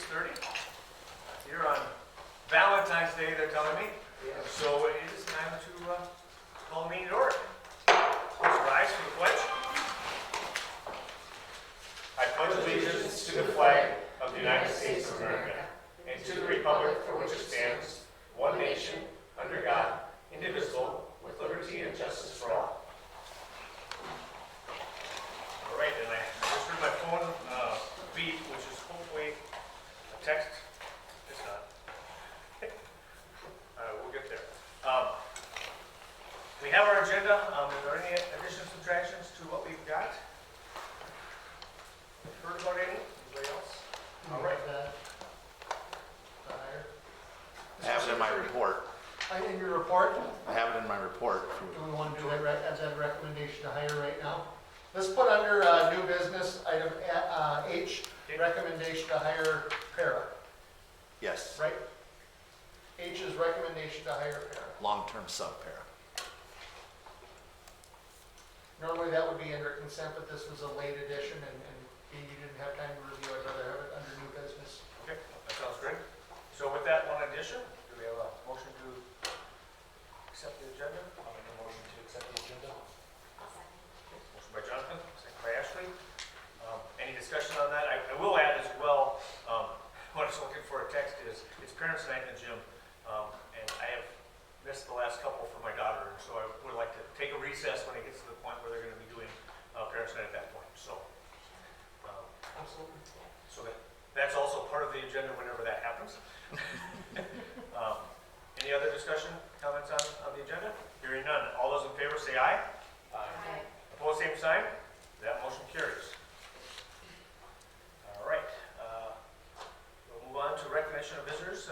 6:30. Here on Valentine's Day, they're telling me. So it is time to call the meeting to order. Let's rise for the pledge. I pledge allegiance to the flag of the United States of America and to the republic for which it stands, one nation, under God, indivisible, with liberty and justice for all. All right, and I just heard my phone beep, which is hopefully a text. It's not. We'll get there. We have our agenda. Are there any additions, subtractions to what we've got? Heard about any? Anybody else? All right. I have it in my report. In your report, I have it in my report. do we want to do that as a recommendation to hire right now? Let's put under new business, item H, recommendation to hire para, Yes, right? H is recommendation to hire para. long-term sub-para. Normally that would be under consent, but this was a late addition and you didn't have time to review it, I'd rather have it under new business. Okay, that sounds great. So with that one addition, do we have a motion to accept the agenda? I'll make a motion to accept the agenda. Motion by Jonathan, second by Ashley. Any discussion on that? I will add as well, what I was looking for a text is, it's parents' night in the gym, and I have missed the last couple for my daughter, so I would like to take a recess when it gets to the point where they're going to be doing parents' night at that point. So, Absolutely. so that's also part of the agenda whenever that happens. Any other discussion, comments on the agenda? Hearing none. All those in favor say aye. Aye. Opposed, same sign. That motion carries. All right. We'll move on to recognition of visitors.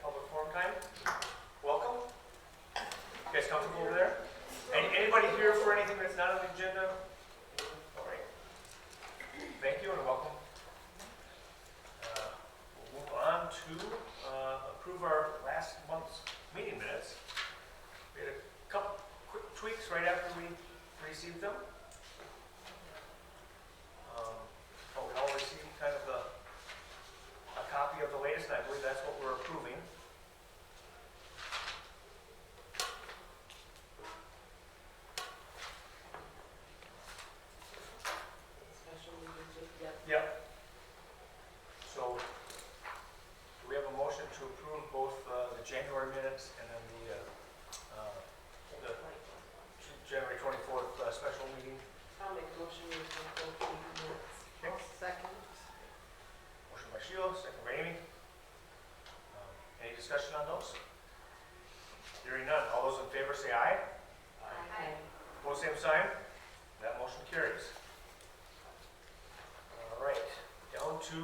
Public forum time. Welcome. You guys comfortable over there? Anybody here for anything that's not on the agenda? All right. Thank you and welcome. We'll move on to approve our last month's meeting minutes. We had a couple quick tweaks right after we received them. But we all received kind of a copy of the latest, and I believe that's what we're approving. Yep. So, do we have a motion to approve both the January minutes and then the January 24th special meeting? I'll make a motion to approve both meeting minutes. Okay. Second. Motion by Sheila, second by Amy. Any discussion on those? Hearing none. All those in favor say aye. Aye. Opposed, same sign. That motion carries. All right, down to,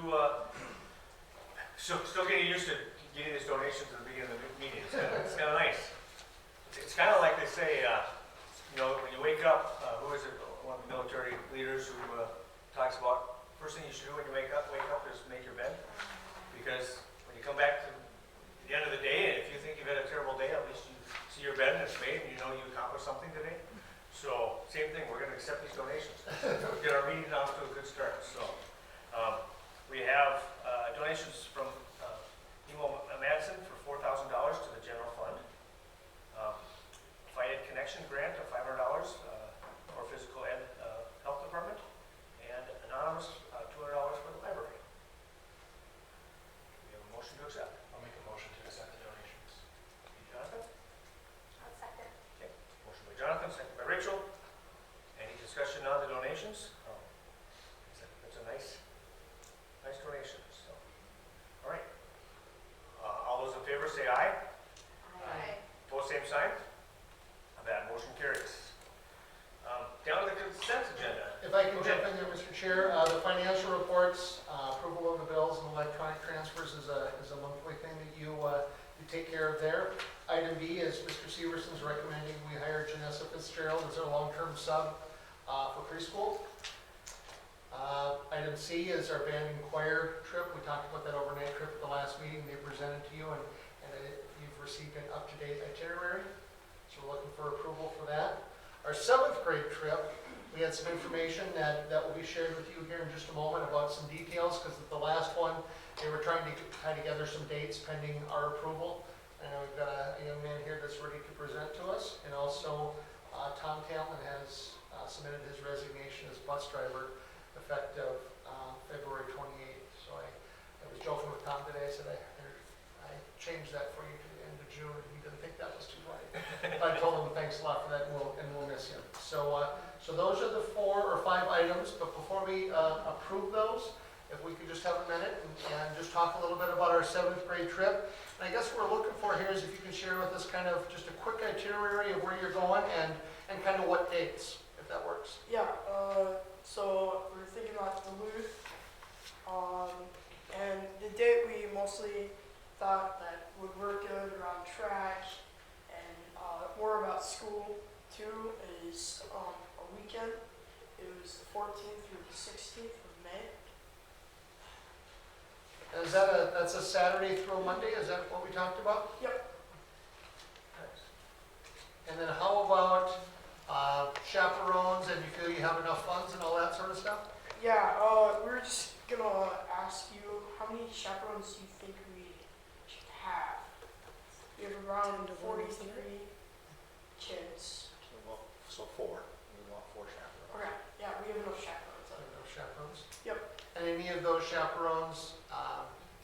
still getting used to getting these donations at the beginning of the meeting. It's kind of nice. It's kind of like they say, you know, when you wake up, who is it, one of the military leaders who talks about, first thing you should do when you wake up is make your bed. Because when you come back to the end of the day, and if you think you've had a terrible day, at least you see your bed and it's made and you know you accomplished something today. So, same thing, we're going to accept these donations. Get our meeting off to a good start. So, we have donations from Emo Madison for $4,000 to the general fund. Fighted Connection grant of $500 for physical ed health department. And anonymous $200 for the library. We have a motion to accept. I'll make a motion to accept the donations. Jonathan? I'll second. Okay. Motion by Jonathan, second by Rachel. Any discussion on the donations? That's a nice donation. So, all right. All those in favor say aye. Aye. Opposed, same sign. That motion carries. Down to the consent agenda. If I can jump in there, Mr. Chair, the financial reports, approval of the bills and electronic transfers is a monthly thing that you take care of there. Item B is Mr. Severson's recommending we hire Janessa Fitzgerald as our long-term sub for preschool. Item C is our band and choir trip. We talked about that overnight trip at the last meeting. They presented to you and you've received an up-to-date itinerary. So we're looking for approval for that. Our 7th grade trip We had some information that will be shared with you here in just a moment about some details, because at the last one, they were trying to tie together some dates pending our approval. And we've got a young man here that's ready to present to us, and also Tom Talman has submitted his resignation as bus driver effective February 28th. So I was joking with Tom today, I said I changed that for you to the end of June, and he didn't think that was too late. I told him thanks a lot for that, and we'll miss him. So those are the 4 or 5 items, but before we approve those, if we could just have a minute and just talk a little bit about our 7th grade trip. And I guess what we're looking for here is if you can share with us kind of just a quick itinerary of where you're going and kind of what dates, if that works. Yeah, so we're thinking about Duluth, and the date we mostly thought that would work good around track and more about school too is a weekend. It was the 14th through the 16th of May. And is that's a Saturday through a Monday? Is that what we talked about? Yep. And then how about chaperones, and you feel you have enough funds and all that sort of stuff? Yeah, we're just gonna ask you, how many chaperones do you think we should have? We have around 43 kids. So 4. We want 4 chaperones. Okay, yeah, we have enough chaperones. Enough chaperones? Yep. And any of those chaperones,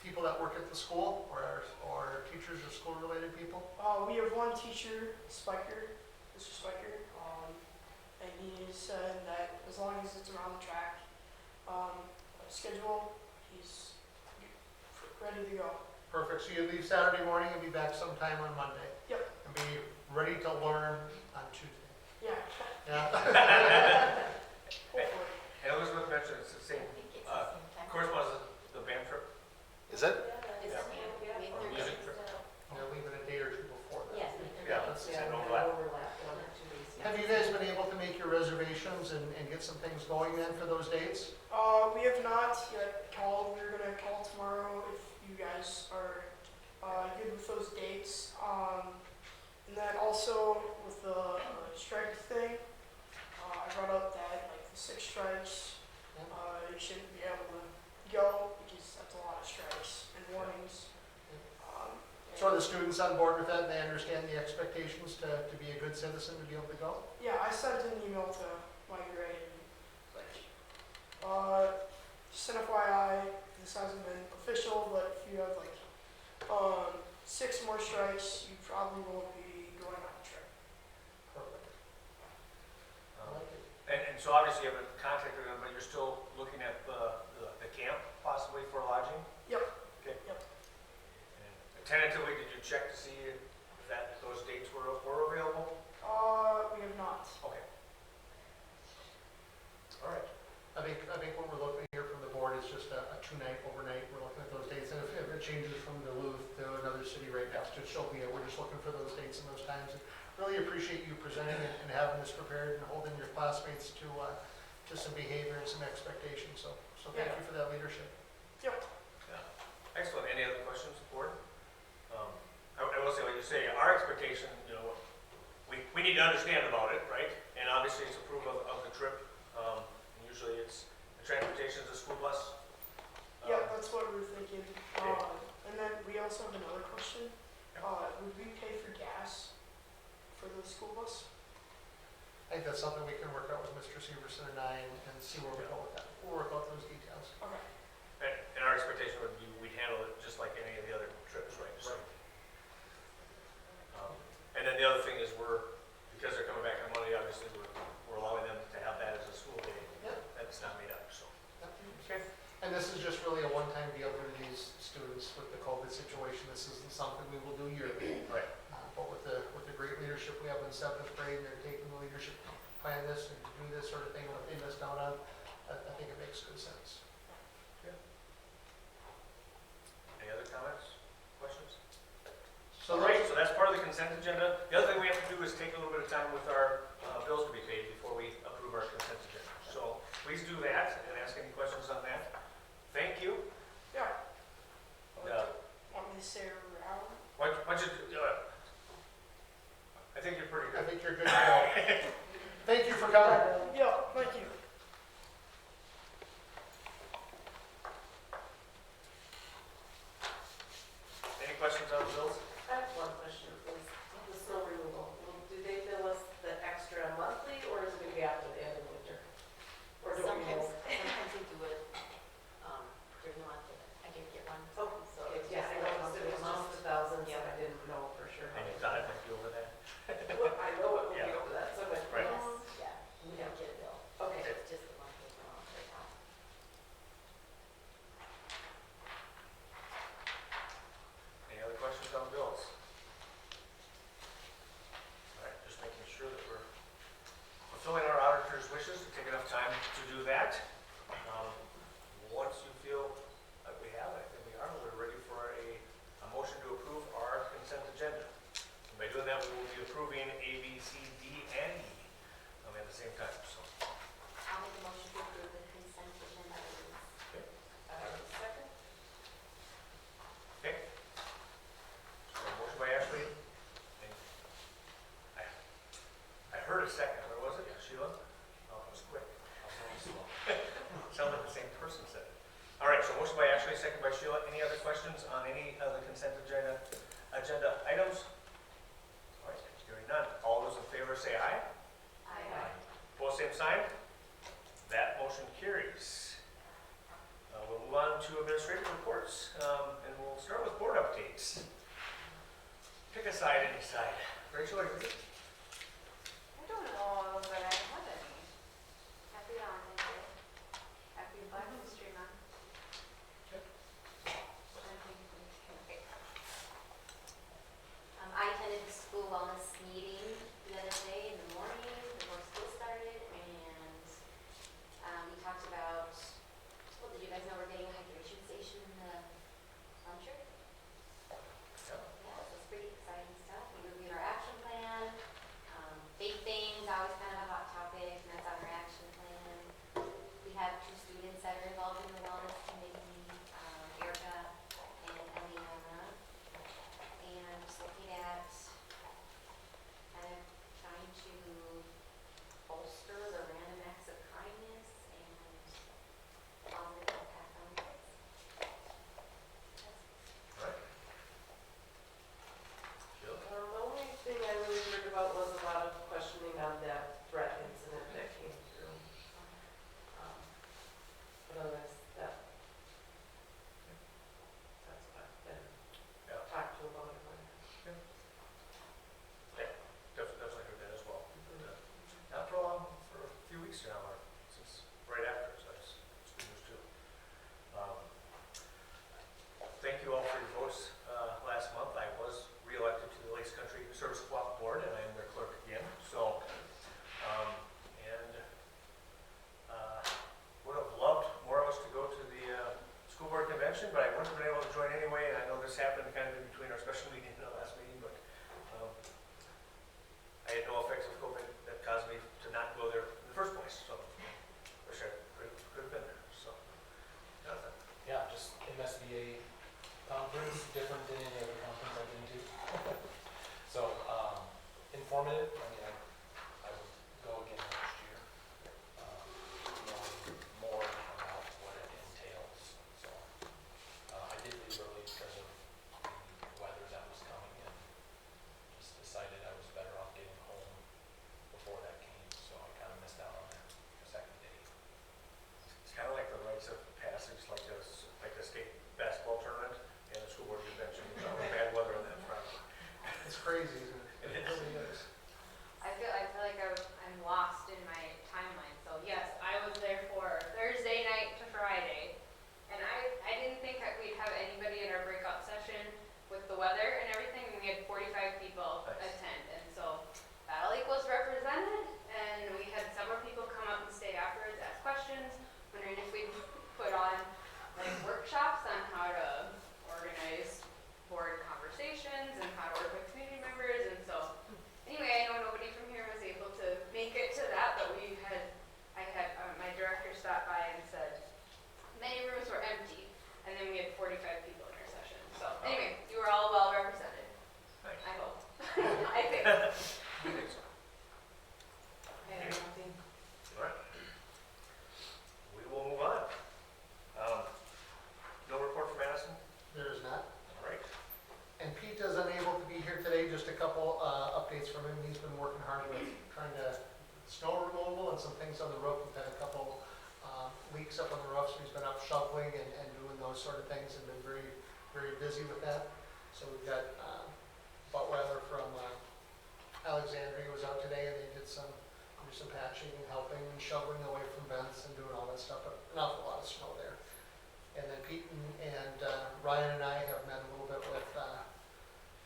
people that work at the school or teachers or school-related people? We have one teacher, Spiker, Mr. Spiker, and he said that as long as it's around the track schedule, he's ready to go. Perfect. So you leave Saturday morning and be back sometime on Monday? Yep. And be ready to learn on Tuesday? Yeah. Yeah? Hopefully. And Elizabeth mentioned it's the same, I think it's the same time. corresponds to the band trip. Is it? It's Yeah. the same, May Or 13th. music trip. You're leaving a day or 2 before that? Yes, May 13th. Yeah, that's an overlap. Overlap, 1 or 2 days. Have you guys been able to make your reservations and get some things going then for those dates? We have not yet called. We're gonna call tomorrow if you guys are good with those dates. And then also with the strike thing, I brought up that like the 6 strikes, you shouldn't be able to go because that's a lot of strikes and warnings. So are the students on board with that and they understand the expectations to be a good citizen to be able to go? Yeah, I sent an email to my grade and like, just an FYI, this hasn't been official, but if you have like 6 more strikes, you probably won't be going on a trip. Perfect. I like it. And so obviously you haven't contacted them, but you're still looking at the camp possibly for lodging? Yep. Okay. Yep. And tentatively, did you check to see if those dates were available? We have not. Okay. All right. I think what we're looking here from the board is just a 2-night overnight. We're looking at those dates, and if it changes from Duluth to another city right next to it, so be it. We're just looking for those dates and those times. And really appreciate you presenting it and having this prepared and holding your classmates to some behavior and some expectations. So thank you for that leadership. Excellent. Any other questions, board? I will say, like you say, our expectation, we need to understand about it, right? And obviously it's approval of the trip. Usually it's the transportation is a school bus. Yeah, that's what we're thinking. Okay. And then we also have another question. Would we pay for gas for the school bus? I think that's something we can work out with Mr. Severson and I and see where we go with that. We'll work out those details. Okay. And our expectation would be we'd handle it just like any of the other trips, right? So, and then the other thing is because they're coming back on Monday, obviously we're allowing them to have that as a school day. Yep. That's not made up, so. Yep. Okay. And this is just really a one-time deal for these students with the COVID situation. This isn't something we will do yearly. Right. But with the great leadership we have in 7th grade, and they're taking the leadership to plan this and to do this sort of thing, what they missed out on, I think it makes good sense. Any other comments, questions? So All right, so that's part of the consent agenda. The other thing we have to do is take a little bit of time with our bills to be paid before we approve our consent agenda. So please do that and ask any questions on that. Thank you. Yeah. Yeah. Want me to say around? Why don't you, I think you're pretty I good. think you're good to go. Thank you for coming. Yeah, thank to do that. Once you feel like we have it, and we're ready for a motion to approve our consent agenda. And by doing that, we will be approving A, B, C, D, and E at the same time, so. I'll make a motion to approve the consent agenda items. Second? Okay. So a motion by Ashley. And I heard a second. Where was it? Sheila? Oh, it was quick. Sounded like the same person said it. All right, so motion by Ashley, second by Sheila. Any other questions on any of the consent agenda items? All right, hearing none. All those in favor say aye. Aye. Opposed, same sign. That motion carries. We'll move on to administrative reports, and we'll start with board updates. Pick a side, any side. Rachel, are you? I don't know that I have any. Happy Valentine's Day. Happy Black History Month. I attended the school wellness meeting the other day in the morning before school started, and we talked about, well, did you guys know we're getting a hydration station in the lunchroom? Yeah. Yeah, so it's pretty exciting stuff. We reviewed our action plan. Big things, always kind of a hot topic, and that's on our action plan. We have 2 students that are involved in the wellness committee, Erica and Eliana. And just looking at kind of trying to bolster the random acts of kindness and positive impact on kids. All right. Sheila? The only thing I really heard about was a lot of questioning on that threat incident that came through. But otherwise, that's what I've been Yeah. talked to about it. Definitely heard that as well. Not for long, for a few weeks now, or since right after, so that's good news too. Thank you all for your votes last month. I was re-elected to the Lakes Country Service Co-op Board, and I am their clerk again. So, would have loved more of us to go to the school board convention, but I wouldn't have been able to join anyway. And I know this happened kind of in between our special meeting and the last meeting, but I had no effects of COVID that caused me to not go there in the first place. So, wish I could have been there. So, Jonathan. Yeah, just MSBA conference, different than any other conference I've been to. So, informative. I mean, I would go again next year, knowing more about what it entails. So, I did leave early because of the weather that was coming, and just decided I was better off getting home before that came. So I kind of missed out on that second day. It's kind of like the rites of passage, like the state basketball tournament and the school board convention. Bad weather on that Friday. It's crazy, isn't it? It It is. really is. I feel like I'm lost in my timeline. So yes, I was there for Thursday night to Friday, and I didn't think that we'd have anybody in our breakout session with the weather and everything. And we had 45 people Nice. attend, and so Battle Lake was represented, and we had several people come up and stay afterwards, ask questions, wondering if we'd put on like workshops on how to organize board conversations and how to work with community members. And so anyway, I know nobody from here was able to make it to that, but I had my director stop by and said many rooms were empty, and then we had 45 people in our session. So anyway, you were all well represented, Nice. I hope. I think. You think so? And nothing. All right. We will move on. No report from Madison? There is not. All right. And Pete is unable to be here today, just a couple updates from him. He's been working hard with trying to snow removal and some things on the roof. We've had a couple leaks up on the roof, so he's been up shoveling and doing those sort of things and been very, very busy with that. So we've got Buttweiler from Alexandria was out today, and they did some patching and helping and shoveling away from vents and doing all that stuff, but an awful lot of snow there. And then Pete and Ryan and I have met a little bit with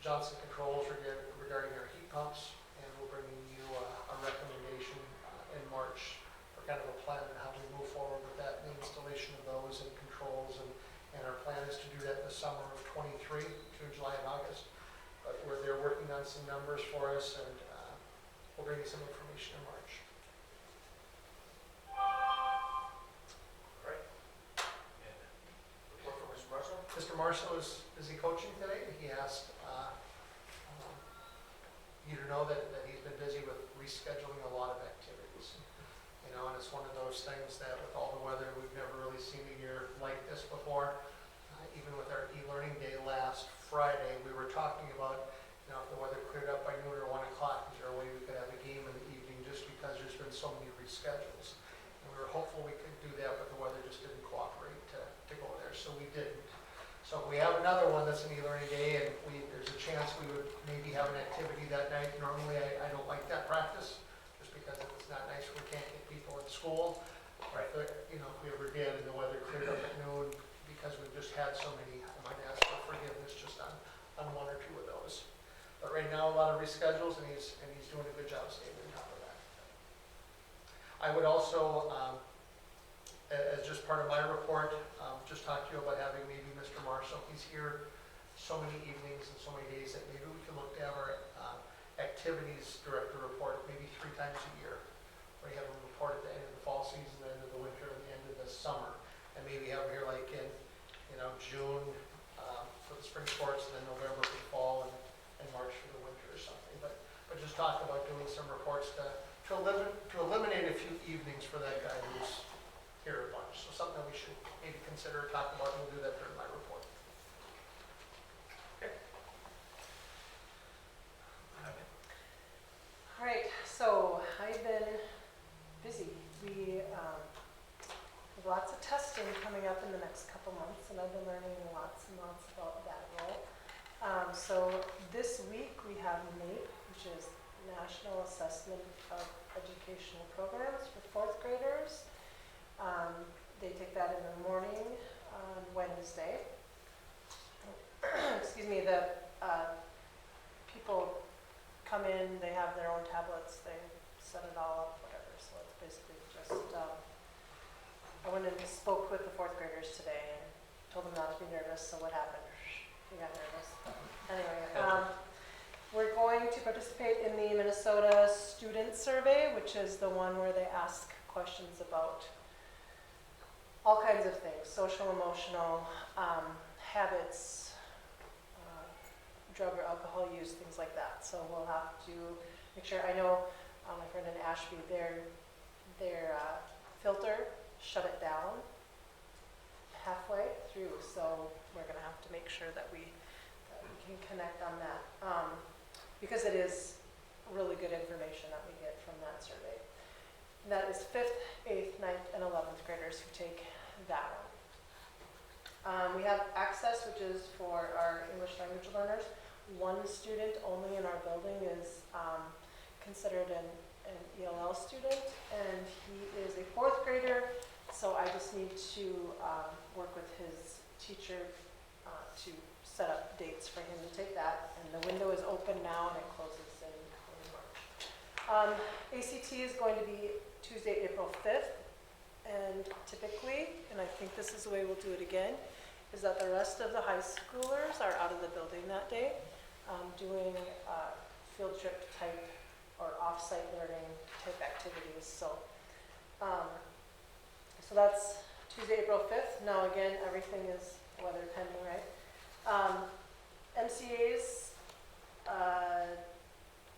Johnson Controls regarding our heat pumps, and we're bringing you a recommendation in March for kind of a plan on how we move forward with that, and the installation of those and controls, and our plan is to do that in the summer of '23, June, July, and August. But they're working on some numbers for us, and we'll bring you some information in March. Great. And report from Mr. Marshall? Mr. Marshall is busy coaching today. He asked you to know that he's been busy with rescheduling a lot of activities. You know, and it's one of those things that with all the weather, we've never really seen a year like this before. Even with our e-learning day last Friday, we were talking about, you know, if the weather cleared up by noon or 1 o'clock, is there a way we could have a game in the evening just because there's been so many reschedules. And we were hopeful we could do that, but the weather just didn't cooperate to go there, so we didn't. So we have another one that's an e-learning day, and there's a chance we would maybe have an activity that night. Normally, I don't like that practice, just because it's not nice when we can't get people in school. Right. But, you know, if we ever did and the weather cleared up at noon, because we've just had so many, I might ask for forgiveness just on one or two of those. But right now, a lot of reschedules, and he's doing a good job staying on top of that. I would also, as just part of my report, just talk to you about having maybe Mr. Marshall. He's here so many evenings and so many days that maybe we can look to have our activities director report maybe 3 times a year. Where you have a report at the end of the fall season, the end of the winter, and the end of the summer. And maybe have here like in, you know, June for the spring sports, and then November for the fall, and March for the winter or something. But just talk about doing some reports to eliminate a few evenings for that guy who's here a bunch. So something that we should maybe consider talking about, and we'll do that during my report. All right, so I've been busy. We have lots of testing coming up in the next couple months, and I've been learning lots and lots about that role. So this week we have NAEP, which is National Assessment of Educational Programs for 4th graders. They take that in the morning on Wednesday. Excuse me, the people come in, they have their own tablets, they set it all up, whatever. So it's basically just, I went and spoke with the 4th graders today and told them not to be nervous. So what happened? We got nervous. Anyway, we're going to participate in the Minnesota Student Survey, which is the one where they ask questions about all kinds of things, social, emotional, habits, drug or alcohol use, things like that. So we'll have to make sure. I know my friend in Ashby, their filter shut it down halfway through. So we're going to have to make sure that we can connect on that, because it is really good information that we get from that survey. And that is 5th, 8th, 9th, and 11th graders who take that one. We have Access, which is for our English language learners. One student only in our building is considered an ELL student, and he is a 4th grader, so I just need to work with his teacher to set up dates for him to take that, and the window is open now and it closes in March. ACT is going to be Tuesday, April 5th, and typically, and I think this is the way we'll do it again, is that the rest of the high schoolers are out of the building that day, doing field trip type or off-site learning type activities. So that's Tuesday, April 5th. Now again, everything is weather pending, right? MCAs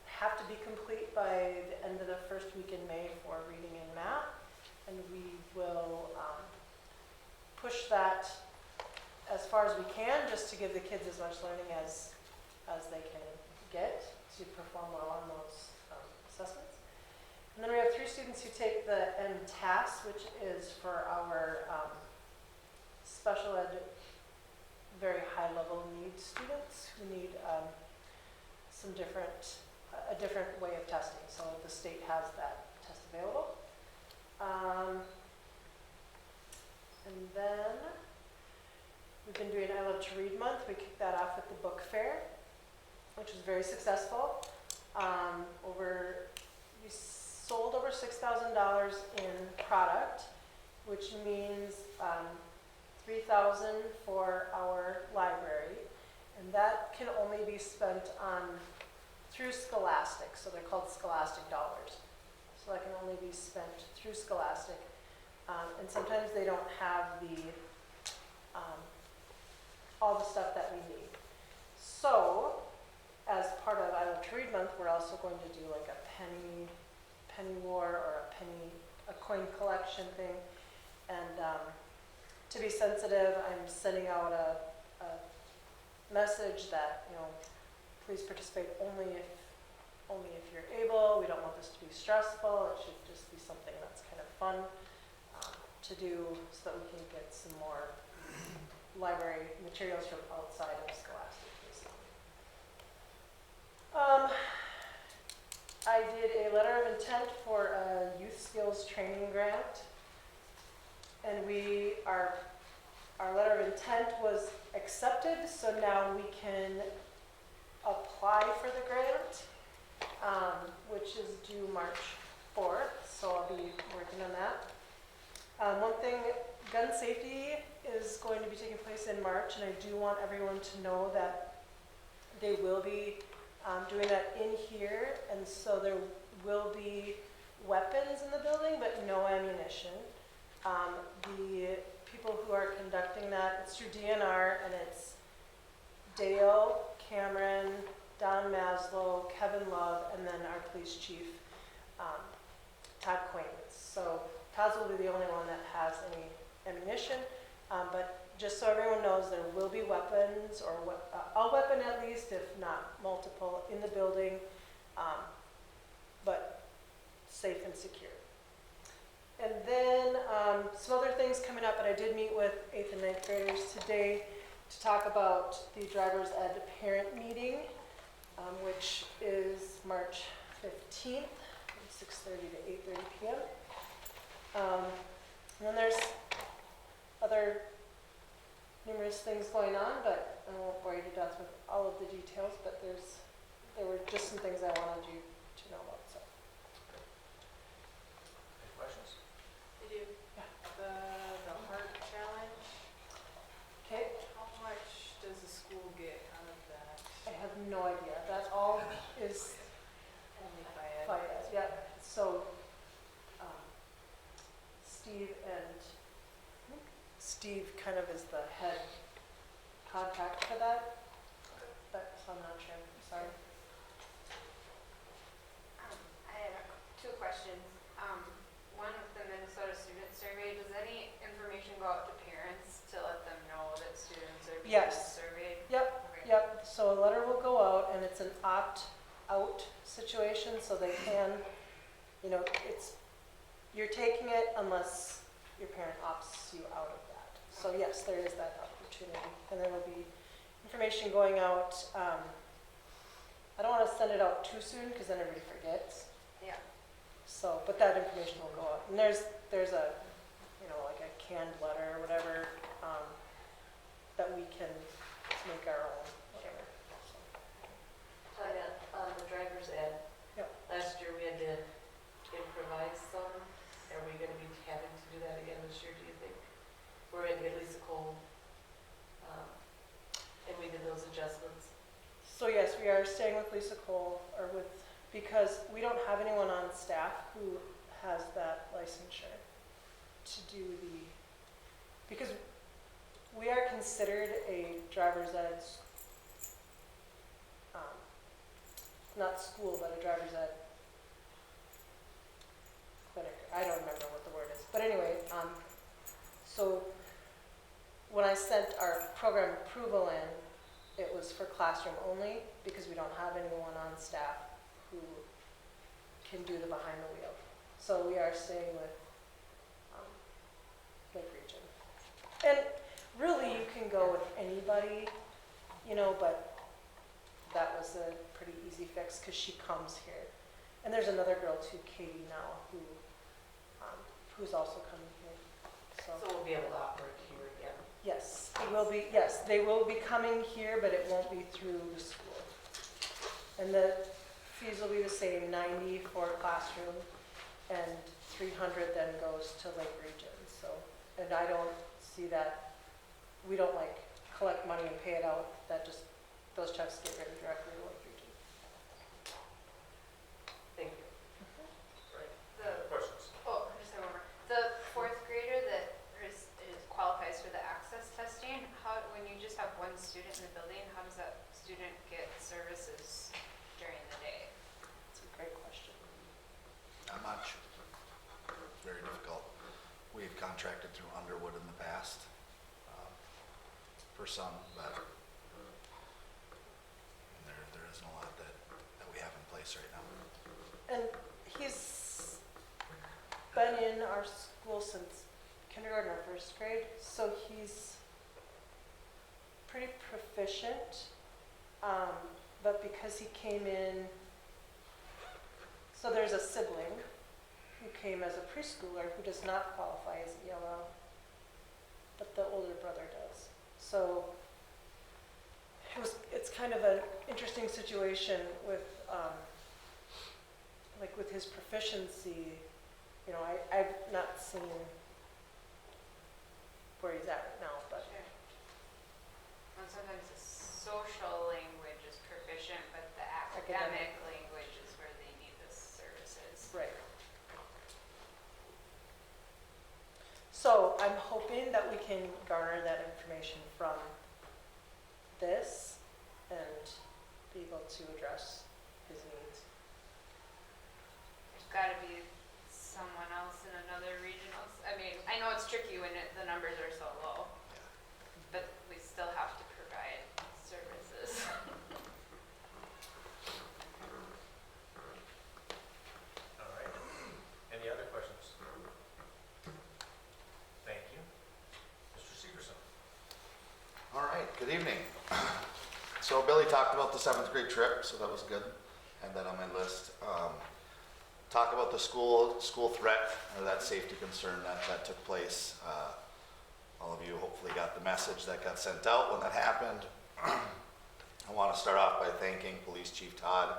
have to be complete by the end of the first week in May for reading and math, and we will push that as far as we can, just to give the kids as much learning as they can get to perform well on those assessments. And then we have 3 students who take the MTAS, which is for our special ed, very high level need students who need a different way of testing. So the state has that test available. And then we've been doing I Love to Read Month. We kicked that off at the book fair, which was very successful. We sold over $6,000 in product, which means 3,000 for our library, and that can only be spent on through Scholastic, so they're called Scholastic dollars. So that can only be spent through Scholastic, and sometimes they don't have the all the stuff that we need. So, as part of I Love to Read Month, we're also going to do like a penny war or a coin collection thing. And to be sensitive, I'm sending out a message that, you know, please participate only if you're able. We don't want this to be stressful. It should just be something that's kind of fun to do, so that we can get some more library materials from outside of Scholastic. I did a letter of intent for a youth skills training grant, and our letter of intent was accepted, so now we can apply for the grant, which is due March 4th, so I'll be working on that. One thing, gun safety is going to be taking place in March, and I do want everyone to know that they will be doing that in here, and so there will be weapons in the building, but no ammunition. The people who are conducting that, it's through DNR, and it's Dale, Cameron, Don Maslow, Kevin Love, and then our police chief, Todd Quaintance. So Todd's will be the only one that has any ammunition, but just so everyone knows, there will be weapons, or a weapon at least, if not multiple, in the building, but safe and secure. And then some other things coming up, but I did meet with 8th and 9th graders today to talk about the driver's ed parent meeting, which is March 15th, from 6:30 to 8:30 p.m. And then there's other numerous things going on, but I won't bore you to death with all of the details, but there were just some things I wanted you to know about. So. Any questions? Did you, the heart challenge, Okay, how much does the school get out of that? I have no idea. That all is Only by it. finance. Yeah. So Steve kind of is the head contact for that, but so I'm not sure. I'm sorry. I have two questions. One with the Minnesota Student Survey, does any information go out to parents to let them know that students are being Yes. surveyed? Yep. Okay. Yep, so a letter will go out, and it's an opt-out situation, so they can, you know, you're taking it unless your parent opts you out of that. So yes, there is that opportunity, and there will be information going out. I don't want to send it out too soon, because then everybody forgets. Yeah. So, but that information will go out, and there's a, you know, like a canned letter or whatever, that we can make our own, whatever. So. Tanya, on the driver's ed, Yep. last year we had to improvise some. Are we gonna be having to do that again this year, do you think? We're gonna get Lisa Cole, and we did those adjustments. So yes, we are staying with Lisa Cole, because we don't have anyone on staff who has that licensure to do because we are considered a driver's ed, not school, but a driver's ed clinic. I don't remember what the word is, but anyway, so when I sent our program approval in, it was for classroom only, because we don't have anyone on staff who can do the behind the wheel. So we are staying with Lake Region. And really, you can go with anybody, you know, but that was a pretty easy fix, because she comes here. And there's another girl too, Katie, now, who's also coming here. So we'll be able to operate here again. Yes, it will be, yes, they will be coming here, but it won't be through the school. And the fees will be the same, 90 for a classroom and 300 then goes to Lake Region, so, and I don't see that, we don't like collect money and pay it out, that just, those checks get written directly to Lake Region. Thank you. The, Questions? oh, I just have one more. The fourth grader that qualifies for the access testing, how, when you just have one student in the building, how does that student get services during the day? That's a great question. Not much. It's very difficult. We've contracted through Underwood in the past, for some, but there isn't a lot that we have in place right now. And he's been in our school since kindergarten or first grade, so he's pretty proficient. But because he came in, so there's a sibling who came as a preschooler who does not qualify as ELL, but the older brother does. So it's kind of an interesting situation with, like with his proficiency. You know, I've not seen where he's at right now, but Sure. And sometimes the social language is proficient, but the academic language is where they need the services. right. So I'm hoping that we can garner that information from this and be able to address his needs. There's gotta be someone else in another regional, I mean, I know it's tricky when the numbers are so low, but we still have to provide services. All right. Any other questions? Thank you. Mr. Severson. All right, good evening. So Billy talked about the 7th grade trip, so that was good. Had that on my list. Talk about the school threat, or that safety concern that took place. All of you hopefully got the message that got sent out when that happened. I want to start off by thanking Police Chief Todd.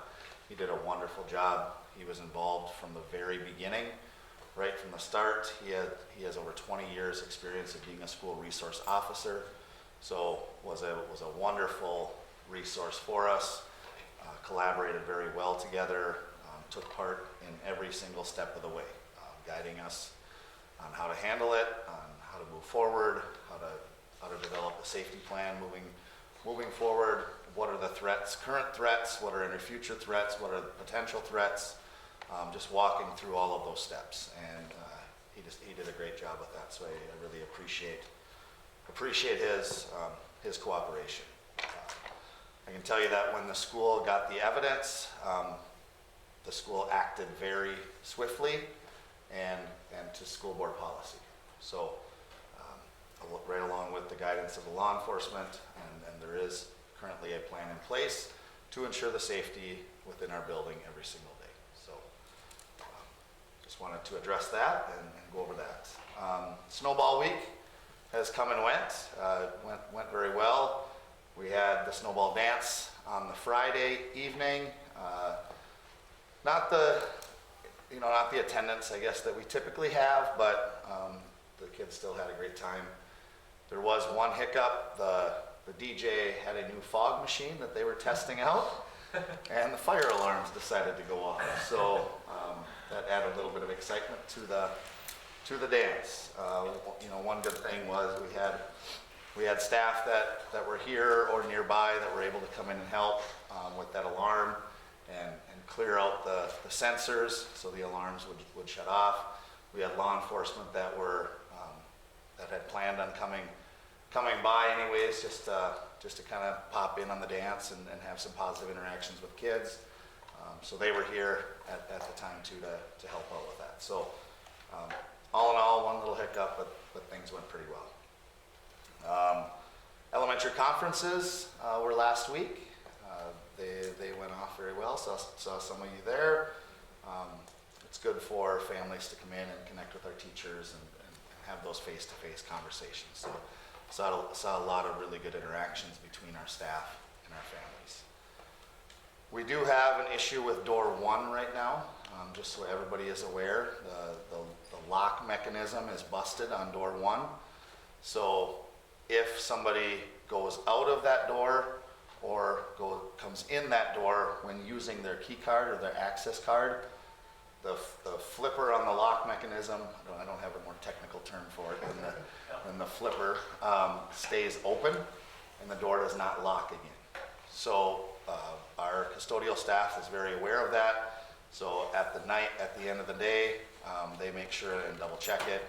He did a wonderful job. He was involved from the very beginning, right from the start. He has over 20 years experience of being a school resource officer, so was a wonderful resource for us. Collaborated very well together. Took part in every single step of the way, guiding us on how to handle it, on how to move forward, how to develop a safety plan moving forward. What are the threats, current threats? What are any future threats? What are the potential threats? Just walking through all of those steps, and he did a great job with that. So I really appreciate his cooperation. I can tell you that when the school got the evidence, the school acted very swiftly and to school board policy. So right along with the guidance of the law enforcement, and there is currently a plan in place to ensure the safety within our building every single day. So just wanted to address that and go over that. Snowball week has come and went very well. We had the snowball dance on the Friday evening. Not the attendance, I guess, that we typically have, but the kids still had a great time. There was one hiccup. The DJ had a new fog machine that they were testing out, and the fire alarms decided to go off. So that added a little bit of excitement to the dance. One good thing was we had staff that were here or nearby that were able to come in and help with that alarm and clear out the sensors so the alarms would shut off. We had law enforcement that had planned on coming by anyways, just to kind of pop in on the dance and have some positive interactions with kids. So they were here at the time too to help out with that. So all in all, one little hiccup, but things went pretty well. Elementary conferences were last week. They went off very well. Saw some of you there. It's good for families to come in and connect with our teachers and have those face-to-face conversations. So saw a lot of really good interactions between our staff and our families. We do have an issue with door 1 right now. just so everybody is aware, the lock mechanism is busted on door 1. So if somebody goes out of that door or comes in that door when using their key card or their access card, the flipper on the lock mechanism, I don't have a more technical term for it than the flipper, stays open and the door does not lock again. So our custodial staff is very aware of that. So at the end of the day, they make sure and double check it.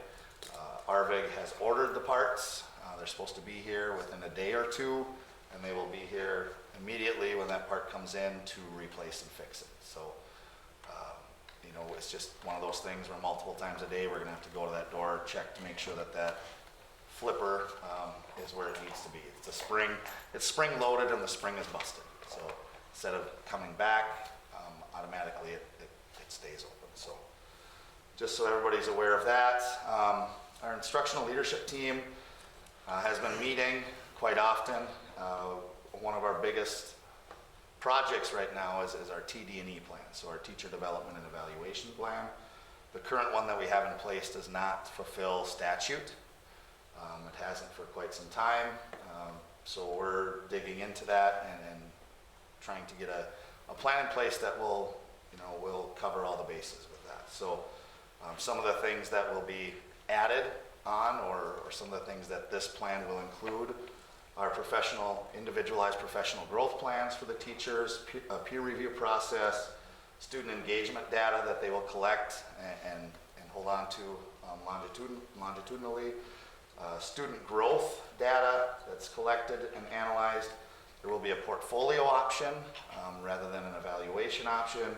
Arvig has ordered the parts. They're supposed to be here within a day or 2, and they will be here immediately when that part comes in to replace and fix it. So, it's just one of those things where multiple times a day we're gonna have to go to that door, check to make sure that that flipper is where it needs to be. It's spring loaded and the spring is busted. So instead of coming back, automatically it stays open. So just so everybody's aware of that. Our instructional leadership team has been meeting quite often. One of our biggest projects right now is our TD&E plan, so our Teacher Development and Evaluation Plan. The current one that we have in place does not fulfill statute. It hasn't for quite some time, so we're digging into that and trying to get a plan in place that will cover all the bases with that. So some of the things that will be added on, or some of the things that this plan will include, are individualized professional growth plans for the teachers, a peer review process, student engagement data that they will collect and hold on to longitudinally, student growth data that's collected and analyzed. There will be a portfolio option rather than an evaluation option.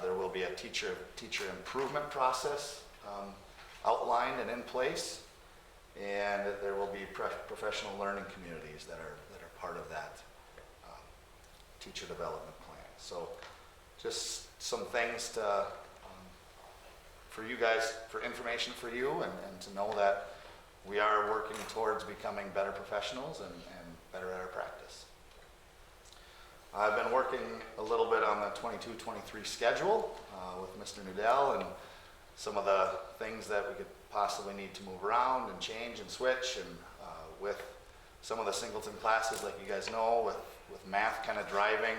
There will be a teacher improvement process outlined and in place, and there will be professional learning communities that are part of that teacher development plan. So just some things for you guys, for information for you, and to know that we are working towards becoming better professionals and better at our practice. I've been working a little bit on the 22-23 schedule with Mr. Nudell, and some of the things that we could possibly need to move around and change and switch, and with some of the singleton classes, like you guys know, with math kind of driving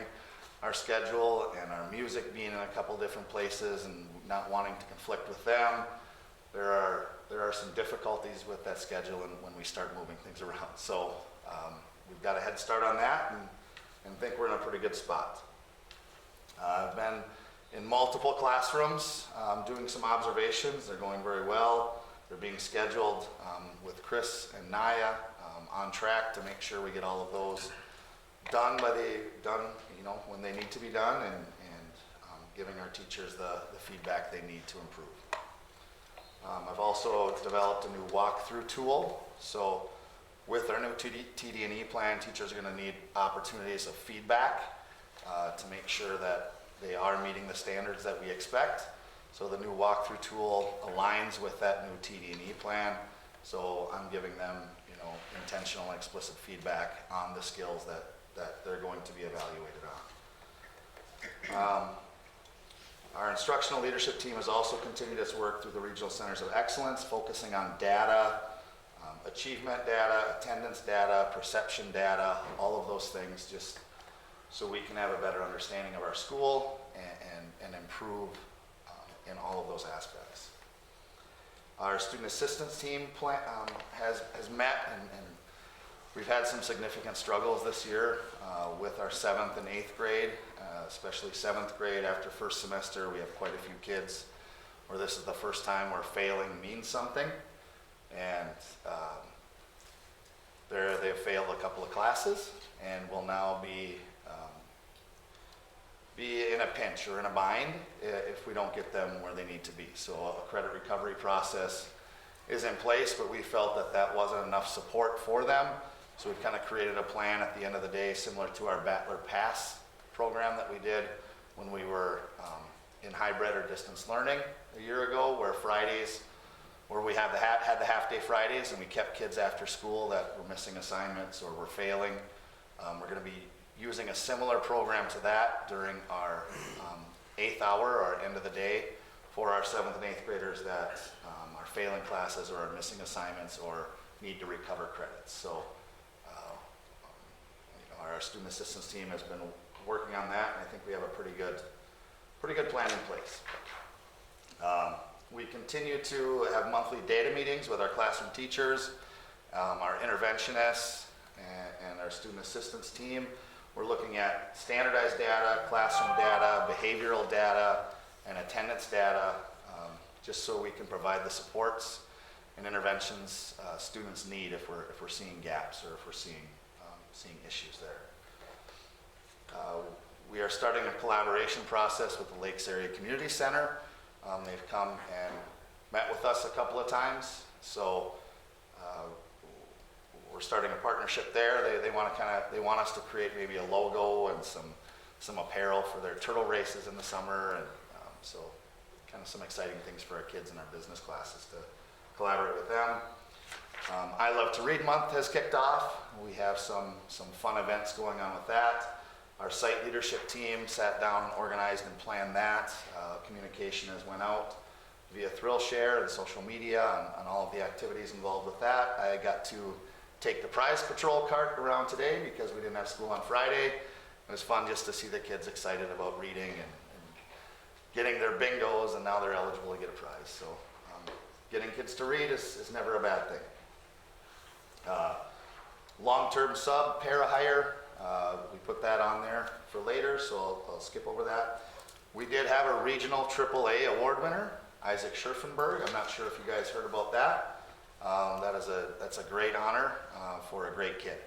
our schedule and our music being in a couple different places and not wanting to conflict with them, there are some difficulties with that schedule and when we start moving things around. So we've got a head start on that and think we're in a pretty good spot. I've been in multiple classrooms doing some observations. They're going very well. They're being scheduled with Chris and Naya on track to make sure we get all of those done when they need to be done, and giving our teachers the feedback they need to improve. I've also developed a new walkthrough tool. So with our new TD&E plan, teachers are going to need opportunities of feedback to make sure that they are meeting the standards that we expect. So the new walkthrough tool aligns with that new TD&E plan. So I'm giving them, intentional and explicit feedback on the skills that they're going to be evaluated on. Our instructional leadership team has also continued its work through the Regional Centers of Excellence, focusing on data, achievement data, attendance data, perception data, all of those things, just so we can have a better understanding of our school and improve in all of those aspects. Our student assistance team has met, and we've had some significant struggles this year with our 7th and 8th grade, especially 7th grade. After first semester, we have quite a few kids where this is the first time where failing means something, and they've failed a couple of classes and will now be in a pinch or in a bind if we don't get them where they need to be. So a credit recovery process is in place, but we felt that wasn't enough support for them. So we've kind of created a plan at the end of the day, similar to our Battler Pass program that we did when we were in hybrid or distance learning a year ago, where we had the half-day Fridays, and we kept kids after school that were missing assignments or were failing. We're going to be using a similar program to that during our 8th hour or end of the day for our 7th and 8th graders that are failing classes or are missing assignments or need to recover credits. So our student assistance team has been working on that, and I think we have a pretty good plan in place. We continue to have monthly data meetings with our classroom teachers, our interventionists, and our student assistance team. We're looking at standardized data, classroom data, behavioral data, and attendance data, just so we can provide the supports and interventions students need if we're seeing gaps or if we're seeing issues there. We are starting a collaboration process with the Lakes Area Community Center. They've come and met with us a couple of times, so we're starting a partnership there. They want us to create maybe a logo and some apparel for their turtle races in the summer, and so kind of some exciting things for our kids in our business classes to collaborate with them. I Love to Read Month has kicked off. We have some fun events going on with that. Our site leadership team sat down and organized and planned that. Communication has went out via Thrillshare and social media and all of the activities involved with that. I got to take the prize patrol cart around today because we didn't have school on Friday. It was fun just to see the kids excited about reading and getting their bingos, and now they're eligible to get a prize. So getting kids to read is never a bad thing. Long-term sub, para-hire, we put that on there for later, so I'll skip over that. We did have a regional AAA award winner, Isaac Scherfenberg. I'm not sure if you guys heard about that. That's a great honor for a great kid.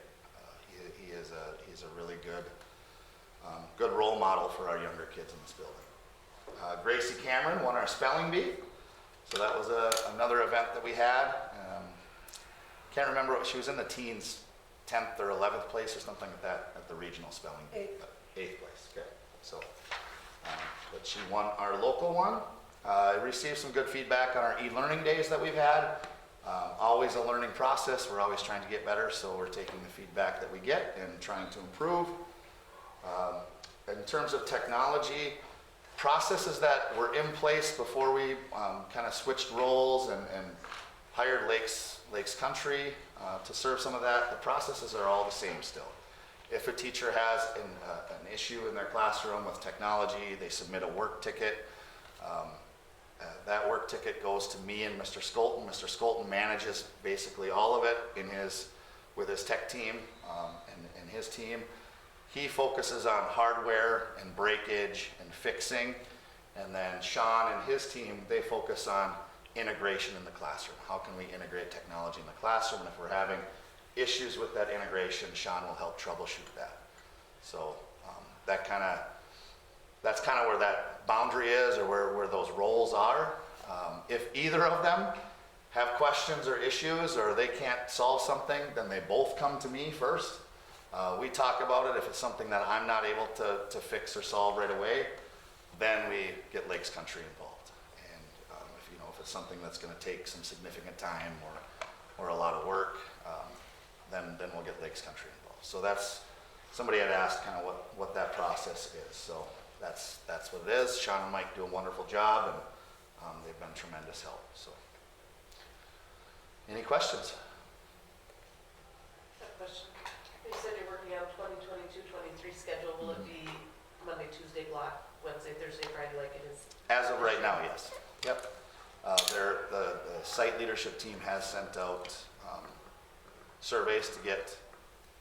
He's a really good role model for our younger kids in this building. Gracie Cameron won our spelling bee, so that was another event that we had. Can't remember what she was in, the teens 10th or 11th place or something like that at the regional spelling bee. 8th place. Okay, so but she won our local one. Received some good feedback on our e-learning days that we've had. Always a learning process. We're always trying to get better, so we're taking the feedback that we get and trying to improve. In terms of technology, processes that were in place before we kind of switched roles and hired Lakes Country to serve some of that, the processes are all the same still. If a teacher has an issue in their classroom with technology, they submit a work ticket. That work ticket goes to me and Mr. Skolton. Mr. Skolton manages basically all of it with his tech team and his team. He focuses on hardware and breakage and fixing, and then Sean and his team, they focus on integration in the classroom. How can we integrate technology in the classroom? And if we're having issues with that integration, Sean will help troubleshoot that. So that's kind of where that boundary is, or where those roles are. If either of them have questions or issues, or they can't solve something, then they both come to me first. We talk about it. If it's something that I'm not able to fix or solve right away, then we get Lakes Country involved. And if it's something that's going to take some significant time or a lot of work, then we'll get Lakes Country involved. So that's, somebody had asked kind of what that process is. So that's what it is. Sean and Mike do a wonderful job, and they've been tremendous help. So, any questions? Question. You said you're working on 2022-23 schedule. Will it be Monday, Tuesday block, Wednesday, Thursday, Friday like it is? As of right now, yes. Yep. The site leadership team has sent out surveys to get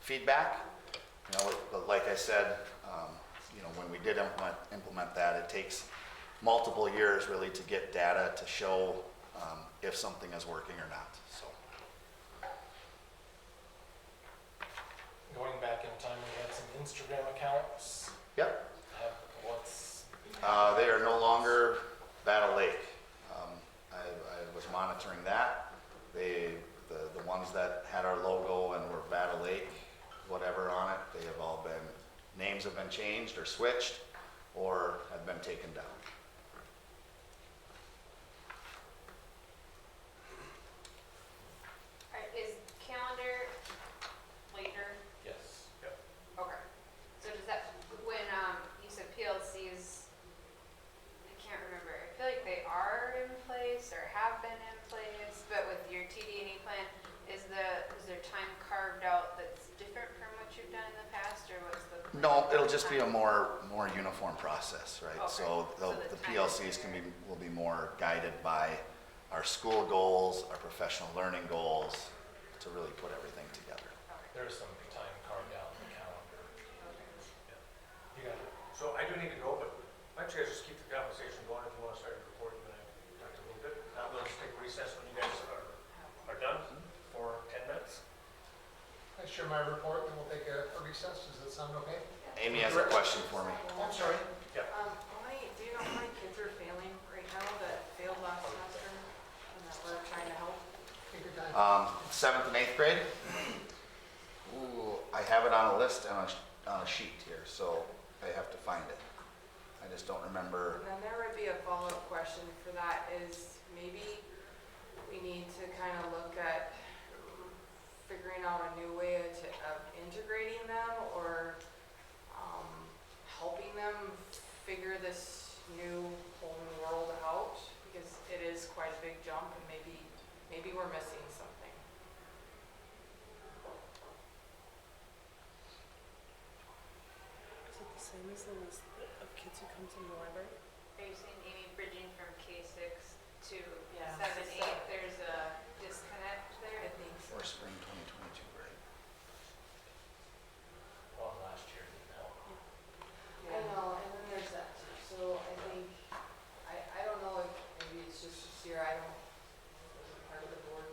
feedback. But like I said, when we did implement that, it takes multiple years really to get data to show if something is working or not. So. Going back in time, we had some Instagram accounts. Yep. What's They are no longer Battle Lake. I was monitoring that. The ones that had our logo and were Battle Lake, whatever on it, they have all been, names have been changed or switched or have been taken down. Is calendar later? yes. Okay. So does that, when you said PLCs your TD&E plan, is there time carved out that's different from what you've done in the past, or what's the? plan No, for it'll just be a time? more uniform process, right? Okay. So So the the time PLCs is there. will be more guided by our school goals, our professional learning goals, to really put everything together. There's some time carved out in the calendar. You got it. So I do need to go, but why don't you guys just keep the conversation going if you want to start your report, you and I talked a little bit. I'm going to just take a recess when you guys are done for 10 minutes. I share my report, then we'll take a recess. Does that sound okay? Amy has a question for me. Oh, I'm sorry. Do you know how many kids are failing right now that failed last semester and that we're trying to help? Take your time. 7th and 8th grade? Ooh, I have it on a list on a sheet here, so I have to find it. I just don't remember. And then there would be a follow-up question for that is maybe we need to kind of look at figuring out a new way of integrating them or helping them figure this new whole new world out, because it is quite a big jump and maybe we're missing something. Is it the same as the list of kids who comes in the library? Are you saying, Amy, bridging from K-6 to Yeah. 7-8, there's a disconnect I there? think so. Or spring 2022, right? Well, last year didn't help. I know, and then there's that too, so I think, I don't know if maybe it's just this year, I wasn't part of the board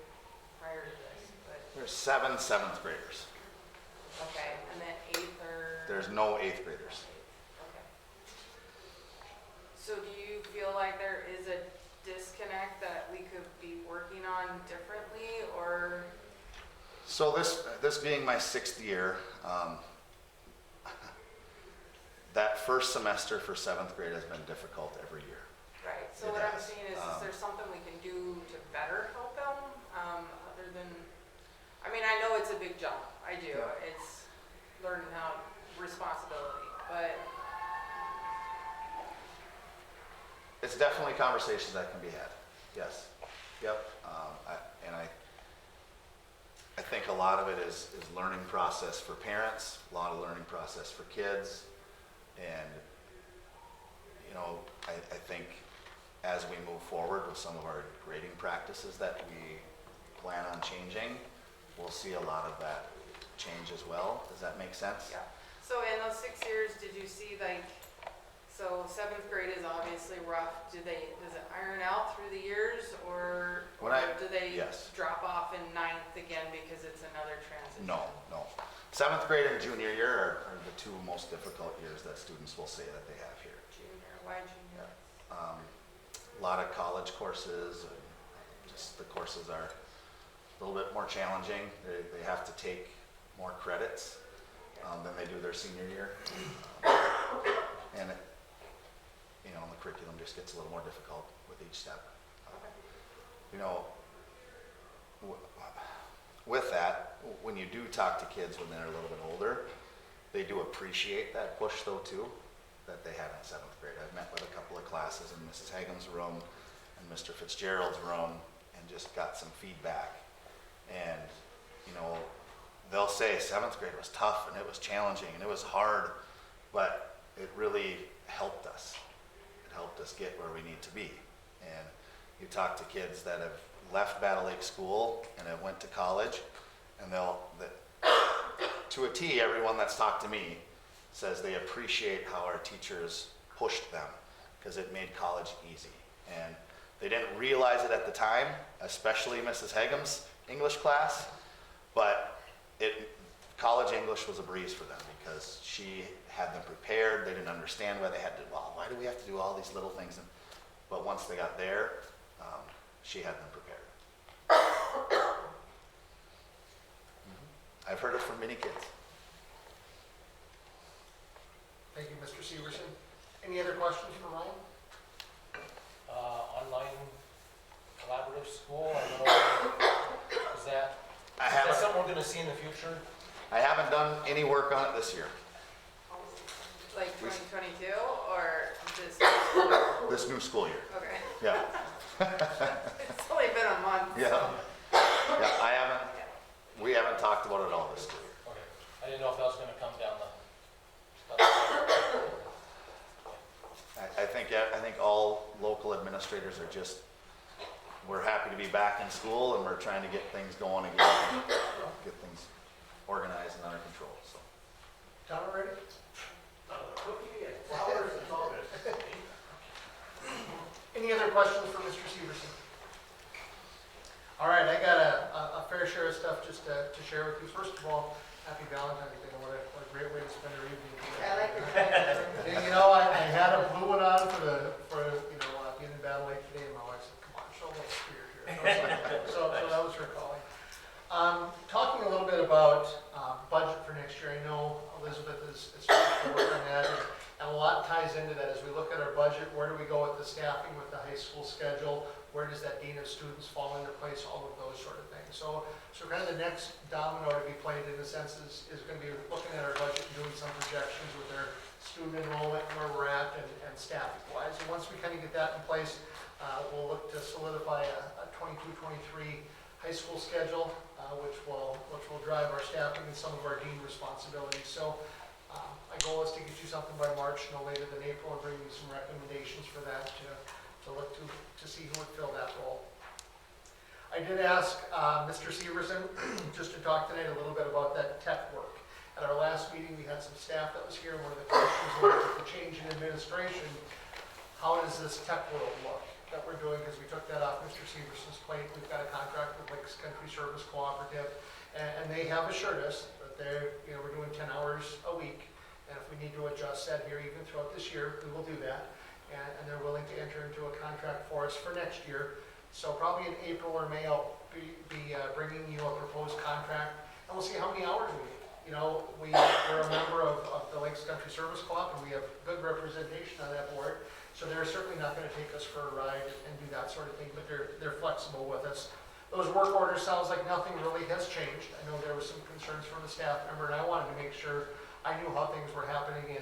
prior to this, but, There's 7 7th graders. okay, and then 8th or? There's no 8th graders. Okay. So do you feel like there is a disconnect that we could be working on differently, or? So this being my 6th year, that first semester for 7th grade has been difficult every year. Right, so It what I'm has. saying is there something we can do to better help them, other than, I mean, I know it's a big jump, I do, Yeah. it's learning how, responsibility, but, It's definitely conversations that can be had. Yes. Yep. I think a lot of it is learning process for parents, a lot of learning process for kids. And, you know, I think as we move forward with some of our grading practices that we plan on changing, we'll see a lot of that change as well. Does that make sense? yeah. So in those 6 years, did you see like, so 7th grade is obviously rough, does it iron out through the years, or do they yes. drop off in 9th again because it's another transition? No. 7th grade and junior year are the two most difficult years that students will say that they have here. Junior, why junior? A lot of college courses, and just the courses are a little bit more challenging. They have to take more credits than they do their senior year. And you know, the curriculum just gets a little more difficult with each step. You know, with that, when you do talk to kids when they're a little bit older, they do appreciate that push though too, that they had in 7th grade. I've met with a couple of classes in Mrs. Hagem's room and Mr. Fitzgerald's room and just got some feedback. And, you know, they'll say 7th grade was tough and it was challenging and it was hard, but it really helped us. It helped us get where we need to be. And you talk to kids that have left Battle Lake School and have went to college, and to a T, everyone that's talked to me says they appreciate how our teachers pushed them because it made college easy. And they didn't realize it at the time, especially Mrs. Hagem's English class, but college English was a breeze for them because she had them prepared. They didn't understand why they had to, well, why do we have to do all these little things? But once they got there, she had them prepared. I've heard it from many kids. Thank you, Mr. Severson. Any other questions for Ryan? Online collaborative school, I know, is that something we're gonna see in the future? I haven't done any work on it this year, Like 2022, or this? this new school year. Okay, Yeah. it's only been a month. Yeah. So. talked about it all this school year. Okay, I didn't know if that was gonna come down the. I think all local administrators are just, we're happy to be back in school and we're trying to get things going again, get things organized and under control, so. Tom, ready? Cookie and flowers and all this. Any other questions for Mr. Severson? All right, I got a fair share of stuff just to share with you. First of all, happy Valentine's Day. What a great way to spend our evening. I like your And, you know, I had a blue one on for being in Battle Lake today, and my wife said, "Come on, show a little spirit here." So that was her calling. Talking a little bit about budget for next year. I know Elizabeth is working on that, and a lot ties into that as we look at our budget. Where do we go with the staffing, with the high school schedule? Where does that dean of students fall into place? All of those sort of things. So kind of the next domino to be played in a sense is going to be looking at our budget and doing some projections with our student enrollment, where we're at, and staffing wise. And once we kind of get that in place, we'll look to solidify a 22-23 high school schedule, which will drive our staffing and some of our dean responsibilities. So my goal is to get you something by March, no later than April, and bring you some recommendations for that to look to see who would fill that role. I did ask Mr. Severson just to talk tonight a little bit about that tech work. At our last meeting, we had some staff that was here. One of the questions was with the change in administration, how does this tech world look that we're doing? Because we took that off Mr. Severson's plate. We've got a contract with Lakes Country Service Cooperative, and they have assured us that we're doing 10 hours a week. And if we need to adjust that here even throughout this year, we will do that. And they're willing to enter into a contract for us for next year. So probably in April or May, I'll be bringing you a proposed contract, and we'll see how many hours we need. You know, we're a member of the Lakes Country Service Co-op, and we have good representation on that board. So they're certainly not going to take us for a ride and do that sort of thing, but they're flexible with us. Those work orders sounds like nothing really has changed. I know there was some concerns from a staff member, and I wanted to make sure I knew how things were happening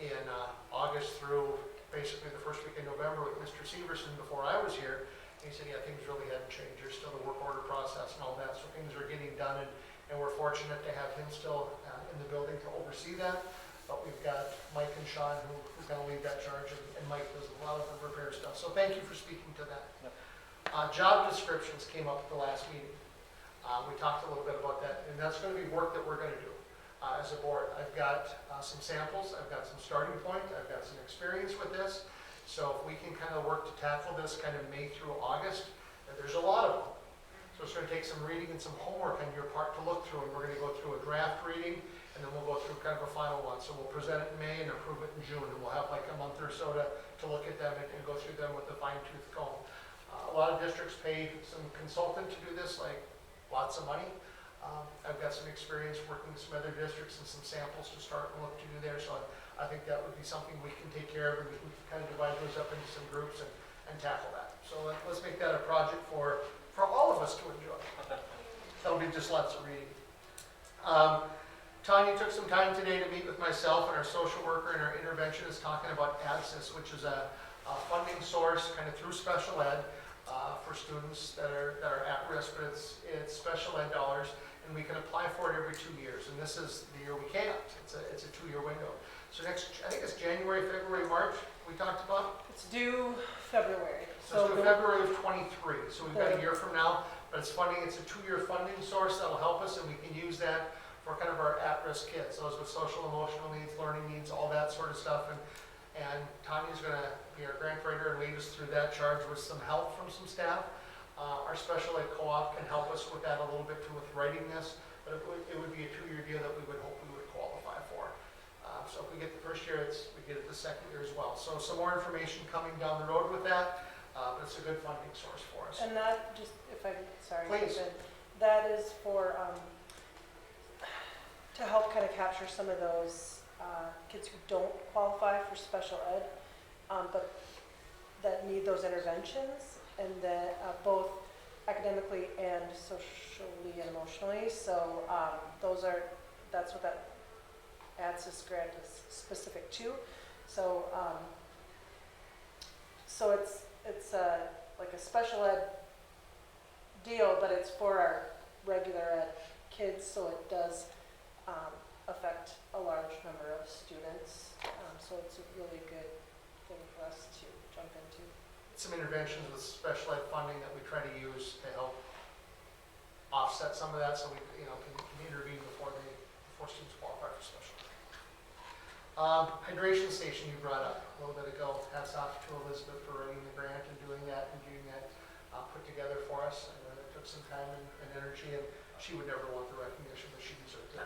in August through basically the first week in November with Mr. Severson before I was here. And he said, yeah, things really hadn't changed. There's still the work order process and all that, so things are getting done, and we're fortunate to have him still in the building to oversee that. But we've got Mike and Sean who's going to lead that charge, and Mike does a lot of the repair stuff. So thank you for speaking to that. Job descriptions came up at the last meeting. We talked a little bit about that, and that's going to be work that we're going to do as a board. I've got some samples, I've got some starting point, I've got some experience with this. So if we can kind of work to tackle this kind of May through August, there's a lot of them. So it's going to take some reading and some homework on your part to look through, and we're going to go through a draft reading, and then we'll go through kind of a final one. So we'll present it in May and approve it in June, and we'll have like a month or so to look at them and go through them with a fine-tooth comb. A lot of districts pay some consultant to do this, like lots of money. I've got some experience working with some other districts and some samples to start and look to do there. So I think that would be something we can take care of, and we can kind of divide those up into some groups and tackle that. So let's make that a project for all of us to enjoy. That'll be just lots of reading. Tanya took some time today to meet with myself and our social worker and our interventionist talking about ADSIS, which is a funding source kind of through special ed for students that are at risk, but it's special ed dollars, and we can apply for it every 2 years. And this is the year we can't. It's a 2-year window. So next, I think it's January, February, March we talked about. It's due February. So it's due February of 23. So we've got a year from now, but it's funding. It's a 2-year funding source that'll help us, and we can use that for kind of our at-risk kids, those with social, emotional needs, learning needs, all that sort of stuff. And Tanya's going to be our grant writer and lead us through that charge with some help from some staff. Our special ed co-op can help us with that a little bit too, with writing this, but it would be a 2-year deal that we would hope we would qualify for. So if we get the first year, we get it the second year as well. So some more information coming down the road with that, but it's a good funding source for us. And that, just if I'm sorry, Please. that is for to help kind of capture some of those kids who don't qualify for special ed, but that need those interventions, and that both academically and socially and emotionally. So that's what that ADSIS grant is specific to. So it's like a special ed deal, but it's for our regular ed kids, so it does affect a large number of students. So it's a really good thing for us to jump into. Some interventions with special ed funding that we try to use to help offset some of that, so we, can intervene before students qualify for special ed. Hydration station you brought up a little bit ago. Hats off to Elizabeth for writing the grant and doing that put together for us. I know that took some time and energy, and she would never want the recognition, but she deserved it.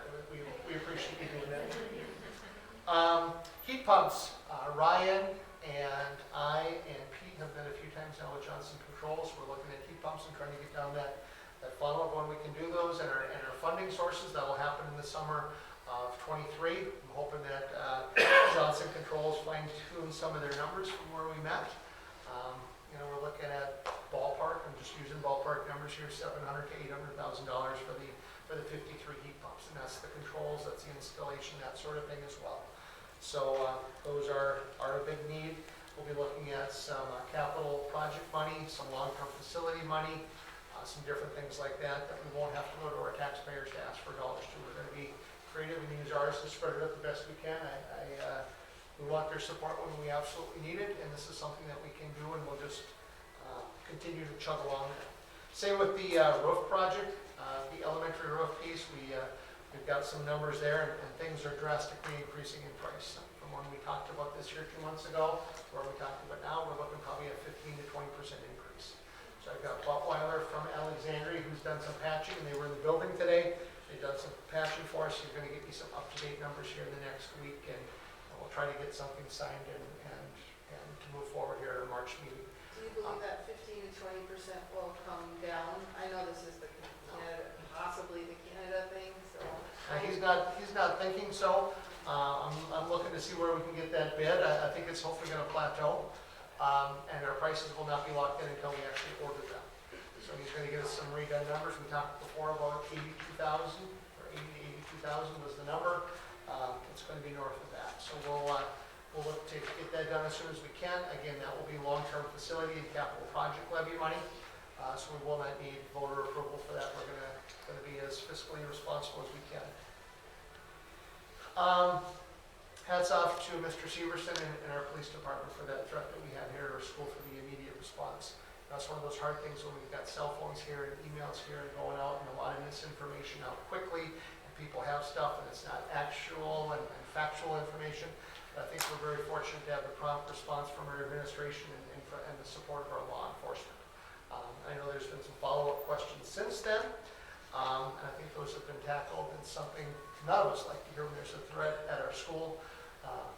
We appreciate you doing that. Heat pumps. Ryan and I and Pete have been a few times now with Johnson Controls. We're looking at heat pumps and trying to get down that funnel of when we can do those, and our funding sources. That will happen in the summer of '23. I'm hoping that Johnson Controls fine-tune some of their numbers from where we met. We're looking at ballpark. I'm just using ballpark numbers here: $700,000 to $800,000 for the 53 heat pumps, and that's the controls, that's the installation, that sort of thing as well. So those are a big need. We'll be looking at some capital project money, some long-term facility money, some different things like that we won't have to go to our taxpayers to ask for dollars to. We're going to be creative and use ours to spread it out the best we can. We want their support when we absolutely need it, and this is something that we can do, and we'll just continue to chug along. Same with the roof project, the elementary roof piece. We've got some numbers there, and things are drastically increasing in price. From when we talked about this here 2 months ago, where we talked about now, we're looking probably at 15 to 20% increase. So I've got Bob Weiler from Alexandria, who's done some patching, and they were in the building today. They've done some patching for us. You're going to get me some up-to-date numbers here in the next week, and we'll try to get something signed and to move forward here at our March meeting. Do you believe that 15 to 20% will come down? I know this is the Canada, possibly the Canada thing, so. He's not thinking so. I'm looking to see where we can get that bid. I think it's hopefully going to plateau, and our prices will not be locked in until we actually order them. So he's going to give us some redone numbers. We talked before about 82,000, or 80 to 82,000 was the number. It's going to be north of that. So we'll look to get that done as soon as we can. Again, that will be long-term facility and capital project levy money. So we will not need voter approval for that. We're going to be as fiscally responsible as we can. Hats off to Mr. Severson and our police department for that threat that we had here at our school for the immediate response. That's one of those hard things when we've got cell phones here and emails here and going out and a lot of misinformation out quickly, and people have stuff and it's not actual and factual information. But I think we're very fortunate to have the prompt response from our administration and the support of our law enforcement. I know there's been some follow-up questions since then, and I think those have been tackled, and something none of us like to hear when there's a threat at our school,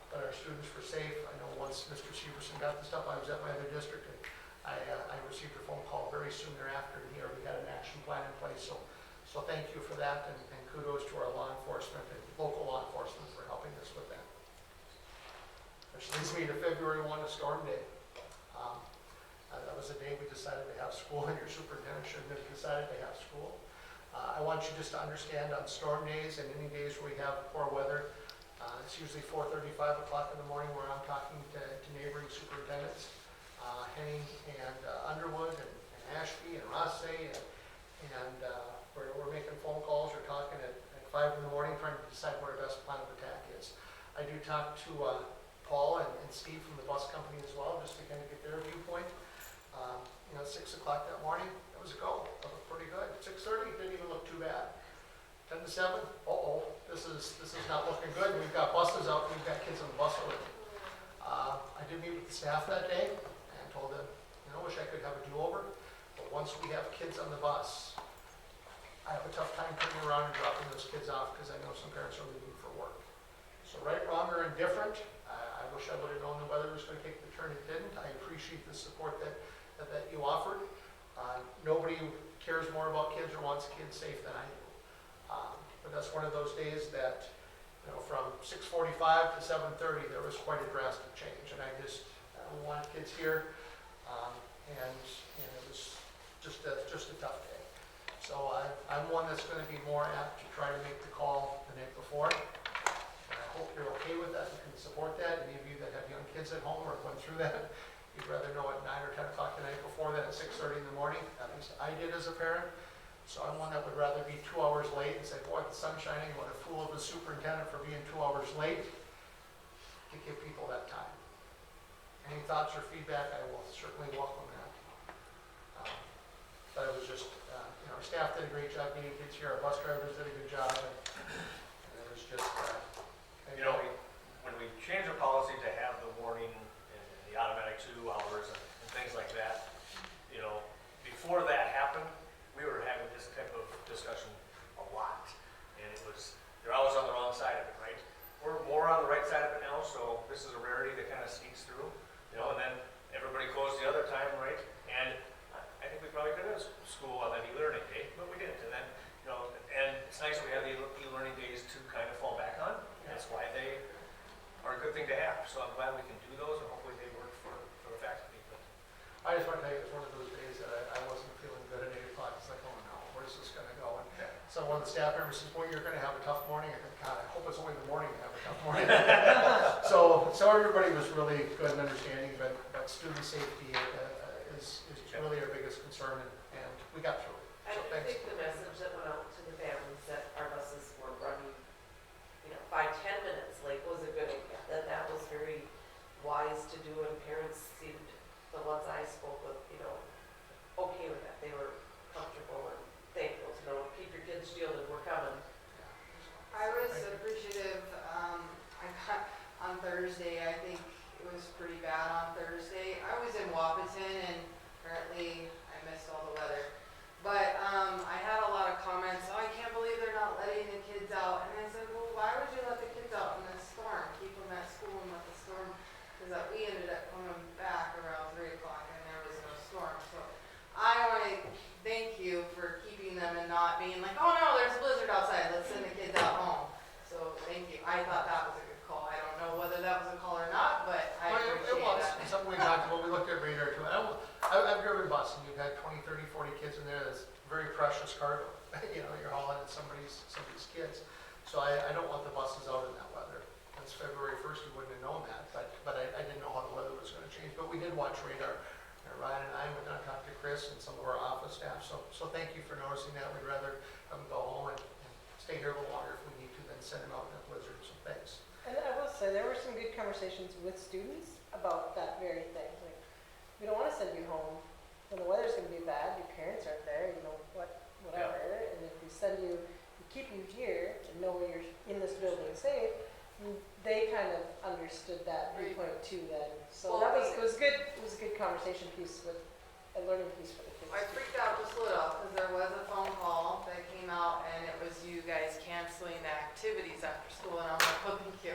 but our students were safe. I know once Mr. Severson got the stuff, I was at my other district, and I received a phone call very soon thereafter, and he already had an action plan in place, so thank you for that, and kudos to our law enforcement and local law enforcement for helping us with that. Which leads me to February 1, a storm day. That was the day we decided to have school, and your superintendent shouldn't have decided to have school. I want you just to understand on storm days and any days where we have poor weather, it's usually 4:30, 5 o'clock in the morning where I'm talking to neighboring superintendents, Henning and Underwood and Ashby and Rossay, and we're making phone calls or talking at 5 in the morning trying to decide what our best plan of attack is. I do talk to Paul and Steve from the bus company as well, just to kind of get their viewpoint. 6 o'clock that morning, it was a go. It looked pretty good. 6:30, didn't even look too bad. 10 to 7, this is not looking good. We've got buses out, we've got kids on the bus already. I did meet with the staff that day and told them, I wish I could have a do-over, but once we have kids on the bus, I have a tough time turning around and dropping those kids off because I know some parents are leaving for work. So right, wrong, or indifferent, I wish I would have known the weather was going to take the turn it didn't. I appreciate the support that you offered. Nobody cares more about kids or wants kids safe than I do. But that's one of those days that, from 6:45 to 7:30, there was quite a drastic change. And I wanted kids here, and it was just a tough day. So I'm one that's going to be more apt to try to make the call the night before. And I hope you're okay with that and can support that. Any of you that have young kids at home or went through that, you'd rather know at 9 or 10 o'clock the night before than at 6:30 in the morning. At least I did as a parent. So I'm one that would rather be 2 hours late and say, boy, the sun's shining, what a fool of a superintendent for being 2 hours late, to give people that time. Any thoughts or feedback, I will certainly welcome that. But it was just, our staff did a great job getting kids here, our bus drivers did a good job, and it was just, You know, when we changed the policy to have the warning and the automatic 2 hours and things like that, you know, before that happened, we were having this type of discussion a lot. And it was, you're always on the wrong side of it, right? We're more on the right side of it now, so this is a rarity that kind of sneaks through, you know, and then everybody closed the other time, right? And I think we probably could have school on that e-learning day, but we didn't. And then, you know, and it's nice we have the e-learning days to kind of fall back on. That's why they are a good thing to have. So I'm glad we can do those, and hopefully they work for the faculty. But I just want to tell you, it was one of those days that I wasn't feeling good at 8 o'clock. It's like, oh no, where's this going to go? And so one of the staff members says, boy, you're going to have a tough morning. I think, God, I hope it's only the morning to have a tough morning. So everybody was really good and understanding, but student safety is really our biggest concern, and we got through it. I So thanks. think the message that went out to the families that our buses were running, 5-10 minutes late was a good idea. That was very wise to do, and parents seemed, the ones I spoke with, okay with that. They were comfortable and thankful to know, keep your kids shielded, we're coming. I was appreciative, I got, on Thursday, I think it was pretty bad on Thursday. I was in Wapaton and apparently I missed all the weather. But, I had a lot of comments, oh, I can't believe they're not letting the kids out. And I said, well, why would you let the kids out in this storm? Keep them at school and let the storm, because we ended up coming back around 3 o'clock and there was no storm. So I want to thank you for keeping them and not being like, oh no, there's a blizzard outside, let's send the kids out home. So thank you. I thought that was a good call. I don't know whether that was a call or not, but I Well, it appreciate was. that. It's something we talked about. We looked at radar too. I've driven a bus and you've got 20, 30, 40 kids in there. That's very precious cargo. You're hauling in somebody's kids. So I don't want the buses out in that weather. It's February 1st, you wouldn't have known that, but I didn't know how the weather was going to change. But we did watch radar. Ryan and I went down and talked to Chris and some of our office staff. So thank you for noticing that. We'd rather them go home and stay here a little longer if we need to than send them out in a blizzard. So thanks. And I will say, there were some good conversations with students about that very thing. Like, we don't want to send you home when the weather's going to be bad, your parents aren't there, whatever. And if we send you, we keep you here and know you're in this building safe, they kind of understood that viewpoint too then. So Well, it was good, it was a good conversation piece with, a learning piece for the kids. I freaked out just a little because there was a phone call that came out and it was you guys canceling the activities after school, and I'm like, oh, thank you.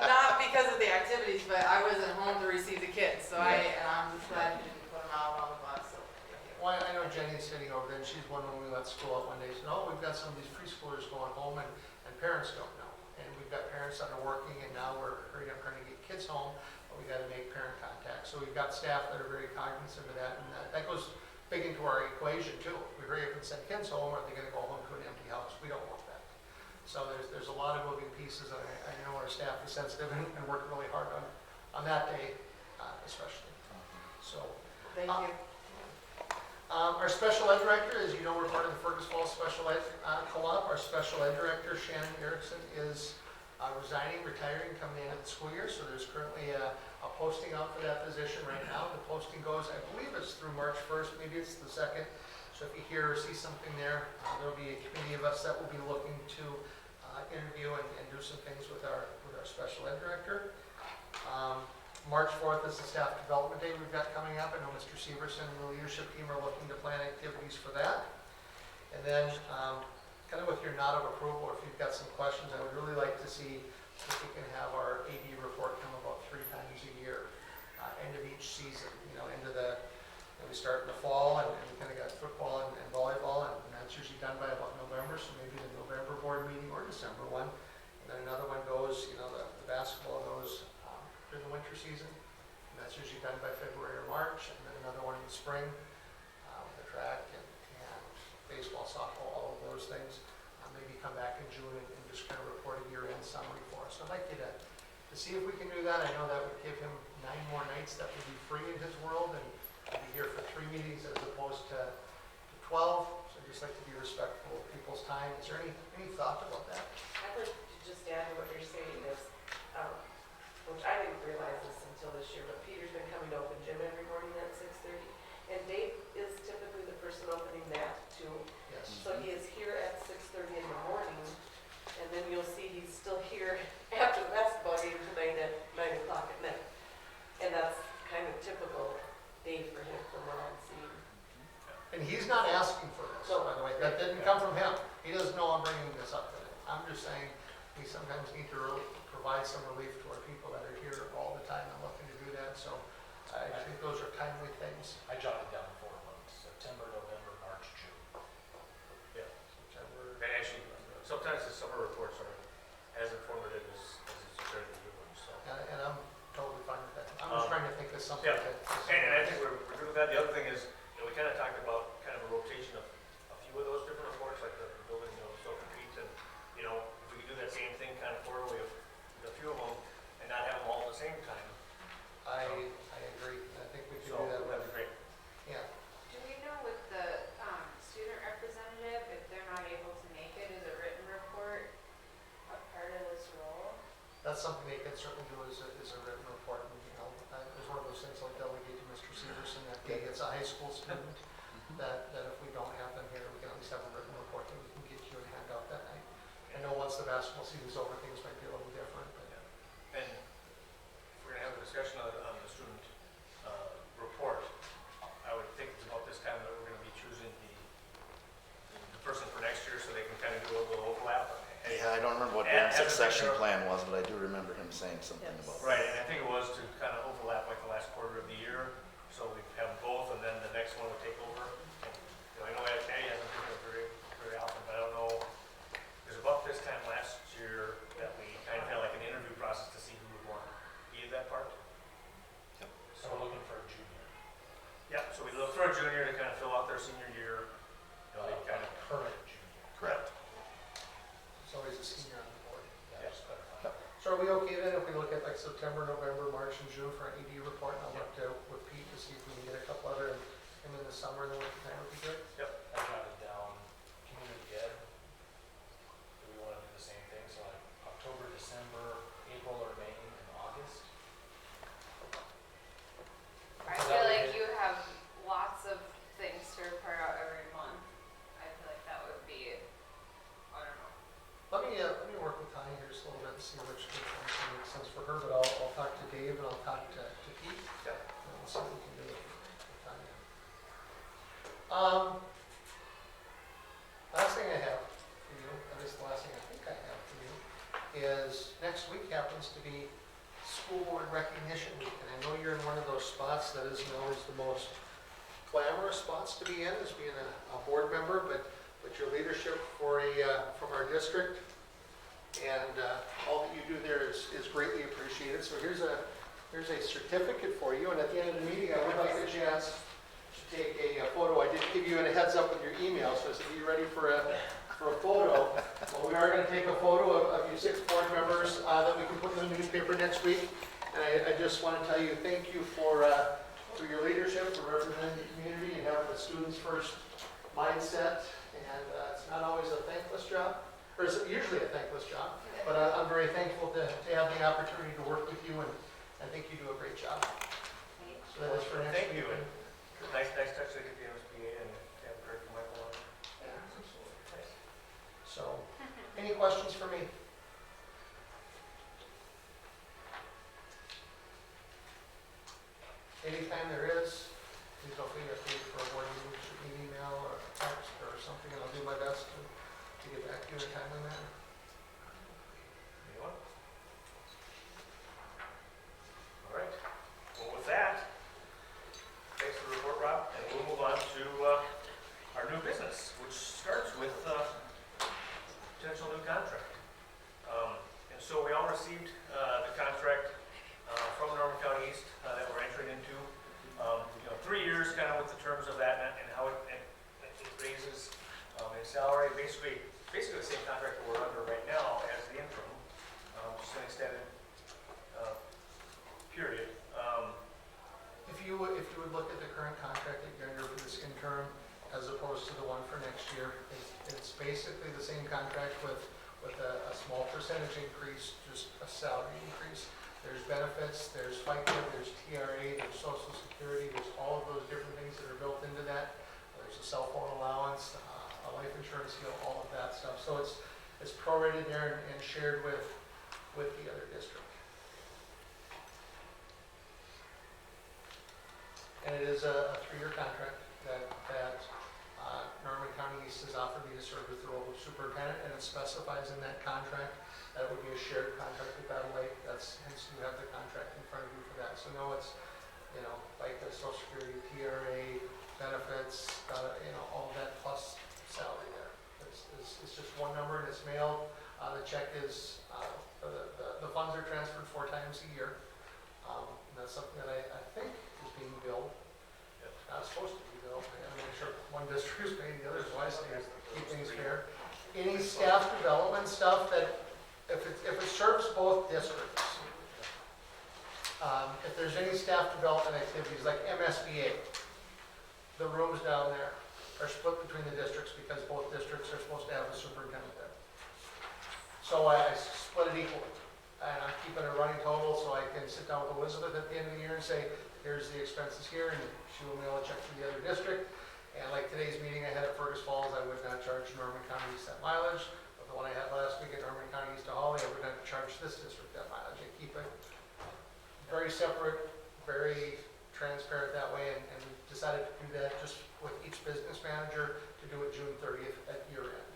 Not because of the activities, but I wasn't home to receive the kids, so I'm just glad you didn't put them out on the bus, so thank you. Well, I know Jenny's sitting over there, and she's one when we left school out one day, she said, oh, we've got some of these preschoolers going home, and parents don't know. And we've got parents that are working, and now we're hurrying up trying to get kids home, but we gotta make parent contact. So we've got staff that are very cognizant of that, and that goes big into our equation too. If we hurry up and send kids home, are they gonna go home to an empty house? We don't want that. So there's a lot of moving pieces, and I know our staff is sensitive and worked really hard on that day, especially. So. Thank you. Our special ed director, as you know, we're part of the Fergus Falls Special Ed Co-op. Our special ed director, Shannon Erickson, is resigning, retiring, coming the end of the school year. So there's currently a posting out for that position right now. The posting goes, I believe it's through March 1st, maybe it's the 2nd. So if you hear or see something there, there'll be a committee of us that will be looking to interview and do some things with our special ed director. March 4th is the staff development day we've got coming up. I know Mr. Severson and the leadership team are looking to plan activities for that. And then, kind of with your nod of approval, if you've got some questions, I would really like to see if we can have our AD report come about 3 times a year, end of each season. We start in the fall, and we kind of got football and volleyball, and that's usually done by about November, so maybe the November board meeting or December one. And then another one goes, the basketball goes during the winter season, and that's usually done by February or March, and then another one in the spring with the track and baseball, softball, all of those things. Maybe come back in June and just kind of report a year-end summary for us. So I'd like you to see if we can do that. I know that would give him 9 more nights that would be free in his world, and be here for 3 meetings as opposed to just like to be respectful of people's time. Is there any thought about that? I'd like to just add to what you're saying is, which I didn't realize this until this year, but Peter's been coming to open gym every morning at 6:30. And Dave is typically the person opening that too. Yes. So he is here at 6:30 in the morning, and then you'll see he's still here after the basketball game tonight at 9 o'clock at night. And that's kind of typical Dave for him from what I'm seeing. And he's not asking for this, by the way. That didn't come from him. He doesn't know I'm bringing this up today. I'm just saying we sometimes need to provide some relief to our people that are here all the time and looking to do that. So I think those are timely things. I jotted down 4 months, September, November, March, June. Yeah. Whichever- And actually, sometimes the summer reports are as informative as it's during the year one, so. And I'm totally fine with that. I'm just trying to think of something Yeah. that. And I think we're good with that. The other thing is, we kind of talked about kind of a rotation of a few of those different reports, like the building, so complete, and, if we could do that same thing kind of quarterly with a few of them, and not have them all at the same time. I agree. I think we could So, do that. that'd be great. Yeah. Do we know with the student representative, if they're not able to make it, is a written report a part of this role? That's something they can certainly do is a written report. And, it's one of those things I'll delegate to Mr. Severson that day. It's a high school student that if we don't have them here, we can at least have a written report that we can get you and hand out that night. I know once the basketball season's over, things might be a little different, but And if we're gonna have a discussion on the student report, I would think it's about this time that we're gonna be choosing the person for next year, so they can kind of do a little overlap. Yeah, I don't remember what And Dan's have a succession picture of- plan was, but I do remember him saying something Yes. about that. Right, and I think it was to kind of overlap like the last quarter of the year, so we have both, and then the next one would take over. And, I know Eddie hasn't been there very often, but I don't know, it was about this time last year that we kind of had like an interview process to see who would want to be in that part. So we're looking for a junior, Yeah, so we look for a junior to kind of fill out their senior year, they kind of, current junior. Correct. it's always a senior on the board. Yeah, just clarify. So are we okay then if we look at like September, November, March, and June for an ED report? And I'll look to with Pete to see if we can get a couple other, and in the summer, and then winter time would be good. I jotted down community ed. Do we want to do the same thing? So like October, December, April, or May, and August? I So that feel would like hit- you have lots of things to report out every month. I feel like that would be, I don't know. Let me work with Tanya here just a little bit and see which one's gonna make sense for her, but I'll talk to Dave and I'll talk to Pete. Yeah. And we'll see what we can do with Tanya. Last thing I have for you, at least the last thing I think I have for you, is next week happens to be School Board Recognition Week. And I know you're in one of those spots that isn't always the most glamorous spots to be in, as being a board member, but your leadership from our district and all that you do there is greatly appreciated. So here's a certificate for you, and at the end of the meeting, I would like a chance to take a photo. I did give you a heads up with your email, so I said, be ready for a photo. Well, we are going to take a photo of you 6 board members that we can put in the newspaper next week. And I just want to tell you, thank you for your leadership, for representing the community and having the students first mindset. And it's not always a thankless job, or it's usually a thankless job, but I'm very thankful to have the opportunity to work with you, and I think you do a great job. So that is for next Thank week. you. Nice touch to get the MSBA and have Kirk and Michael on. Yeah, absolutely. So, any questions for me? Anytime there is, please feel free for a board meeting, shoot me an email or a text or something, and I'll do my best to get back to you in a timely manner. Anyone? All right. Well, with that, thanks for the report, Rob, and we'll move on to our new business, which starts with potential new contract. And so we all received the contract from Norman County East that we're entering into. 3 years kind of with the terms of that and how it raises in salary. Basically the same contract that we're under right now as the interim, just an extended period. If you would look at the current contract that you're under for this interim, as opposed to the one for next year. It's basically the same contract with a small percentage increase, just a salary increase. There's benefits, there's FICA, there's TRA, there's Social Security, there's all of those different things that are built into that. There's a cell phone allowance, a life insurance deal, all of that stuff. So it's prorated there and shared with the other district. And it is a 3-year contract that Norman County East has offered me to serve with the role of superintendent, and it specifies in that contract that it would be a shared contract with Battle Lake. That's, hence you have the contract in front of you for that. So no, it's, like the Social Security, TRA, benefits, all of that plus salary there. It's just one number and it's mailed. The check is, the funds are transferred 4 times a year. And that's something that I think is being billed. It's not supposed to be billed. I gotta make sure one district is paying the other, so I say keep things fair. Any staff development stuff that, if it serves both districts, if there's any staff development activities like MSBA, the rooms down there are split between the districts because both districts are supposed to have a superintendent there. So I split it equally. And I'm keeping a running total so I can sit down with Elizabeth at the end of the year and say, here's the expenses here, and she will mail a check to the other district. And like today's meeting I had at Fergus Falls, I would not charge Norman County East that mileage. But the one I had last week at Norman County East to Holly, I would not charge this district that mileage. I keep it very separate, very transparent that way, and we decided to do that just with each business manager to do it June 30th at year end.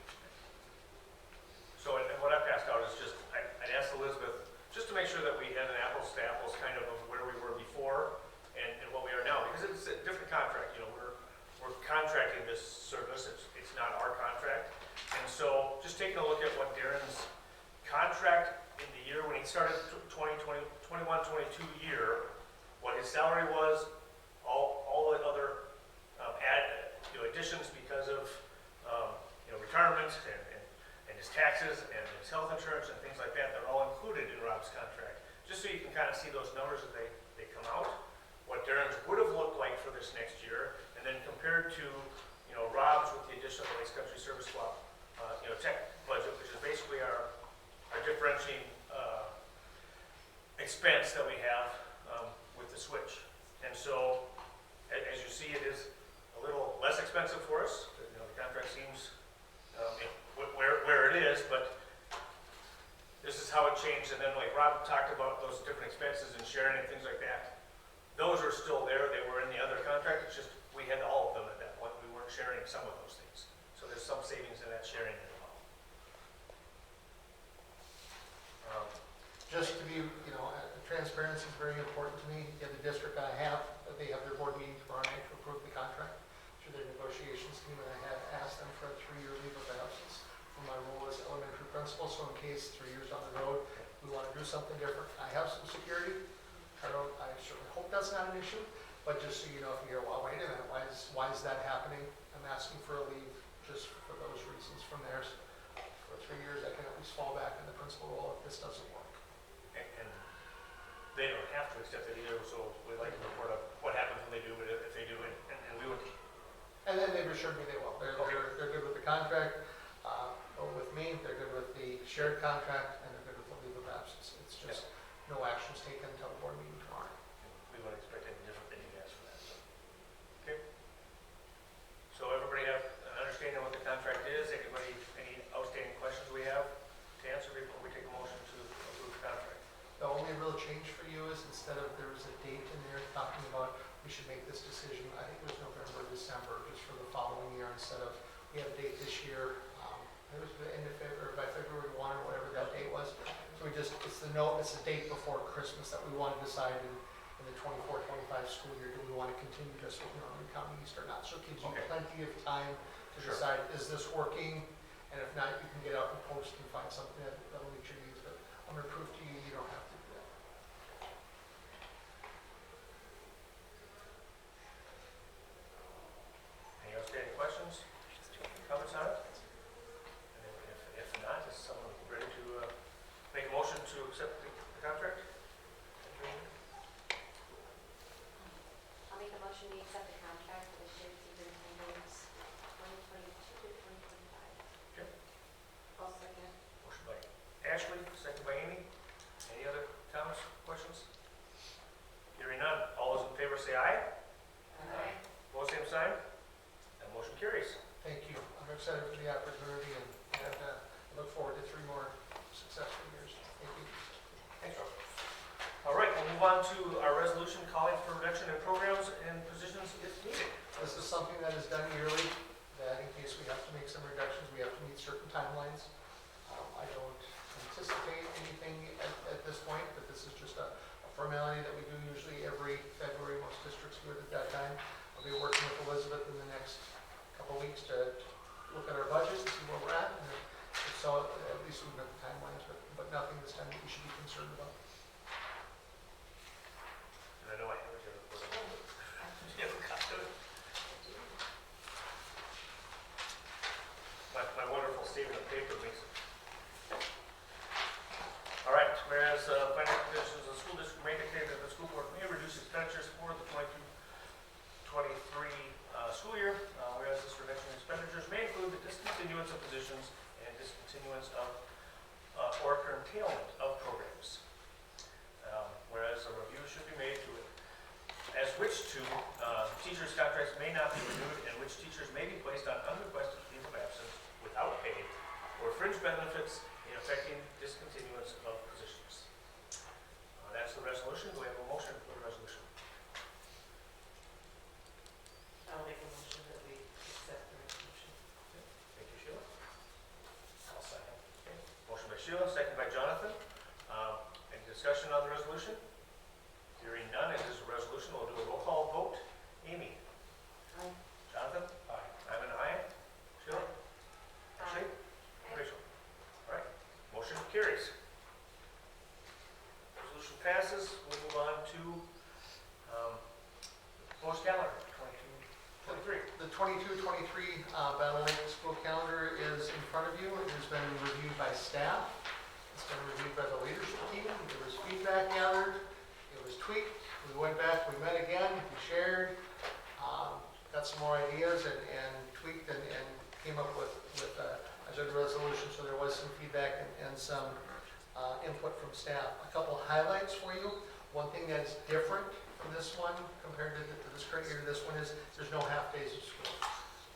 So, and what I passed out is just, I'd asked Elizabeth, just to make sure that we had an apples to apples kind of where we were before and what we are now, because it's a different contract, we're contracting this service, it's not our contract. And so, just taking a look at what Darren's contract in the year when he started 21-22 year, what his salary was, all the other additions because of retirement and his taxes and his health insurance and things like that, they're all included in Rob's contract. Just so you can kind of see those numbers as they come out, what Darren's would have looked like for this next year, and then compared to Rob's with the addition of the Lakes Country Service Swap tech budget, which is basically our differentiating expense that we have with the switch. And so, as you see, it is a little less expensive for us. The contract seems where it is, but this is how it changed. And then, like Rob talked about those different expenses and sharing and things like that. Those are still there. They were in the other contract. It's just we had all of them at that point. We weren't sharing some of those things. So there's some savings in that sharing as well. Just to be, transparency is very important to me. The district I have, they have their board meeting tomorrow night to approve the contract through their negotiations team, and I have asked them for a 3-year leave of absence for my role as elementary principal. So in case 3 years down the road we want to do something different, I have some security. I certainly hope that's not an issue, but just so you know, if you hear, well, wait a minute, why is that happening? I'm asking for a leave just for those reasons from there. For 3 years, I can at least fall back in the principal role if this doesn't work. And they don't have to accept it either, so we'd like to report up what happens when they do, but if they do, and we would. And then they've assured me they will. They're good with the contract, with me, they're good with the shared contract, and they're good with the leave of absence. It's just no actions taken until the board meeting tomorrow. We wouldn't expect anything different than you guys for that. Okay. So everybody have an understanding of what the contract is? Anybody, any outstanding questions we have to answer before we take a motion to approve the contract? The only real change for you is instead of, there was a date in there talking about we should make this decision, I think it was November, December, just for the following year instead of, we have a date this year, it was the end of February, by February 1 or whatever that date was. So it's the date before Christmas that we want to decide in the 24-25 school year, do we want to continue just with Norman County East or not? So it gives you plenty of time to decide, is this working? And if not, you can get out and post and find something that'll meet your needs. But I'm going to prove to you, you don't have to do that. Any outstanding questions? Comments on it? And if not, is someone ready to make a motion to accept the contract? I'll make a motion to accept the contract for the shared superintendent excited for the opportunity and look forward to 3 more successful years. Thank you. Thanks, Rob. All right, we'll move on to our resolution calling for reduction in programs and positions if needed. This is something that is done yearly, that in case we have to make some reductions, we have to meet certain timelines. I don't anticipate anything at this point, but this is just a formality that we do usually every February. Most districts do it at that time. I'll be working with Elizabeth in the next couple of weeks to look at our budget and see where we're at. And if so, at least we've got the timelines, but nothing this time that we should be concerned about. And I know I have it here. You have a copy of it? My wonderful statement of paper makes it. All right, whereas financial conditions of the school district may dictate that the school board may reduce expenditures for the 22-23 school year, whereas this reduction in expenditures may include the discontinuance of positions and discontinuance of or curtailment of programs. Whereas a review should be made to it as which two teachers' contracts may not be renewed and which teachers may be placed on unrequested leave of absence without pay or fringe benefits in affecting discontinuance of positions. That's the resolution. Do we have a motion for the resolution? I'll make a motion that we accept the resolution. Thank you, Sheila. I'll second. Okay. Motion by Sheila, second by Jonathan. Any discussion on the resolution? Hearing none, it is a resolution. We'll do a roll call vote. Amy? Aye. Jonathan? Aye. I'm an aye. Sheila? Aye. Rachel? All right, motion carries. Resolution passes. We'll move on to proposed calendar, 22-23. The 22-23 Battle Lake School calendar is in front of you. It has been reviewed by staff. It's been reviewed by the leadership team. There was feedback gathered. It was tweaked. We went back, we met again, we shared, got some more ideas and tweaked and came up with a resolution. So there was some feedback and some input from staff. A couple highlights for you. One thing that's different from this one compared to this current year, this one is there's no half days of school.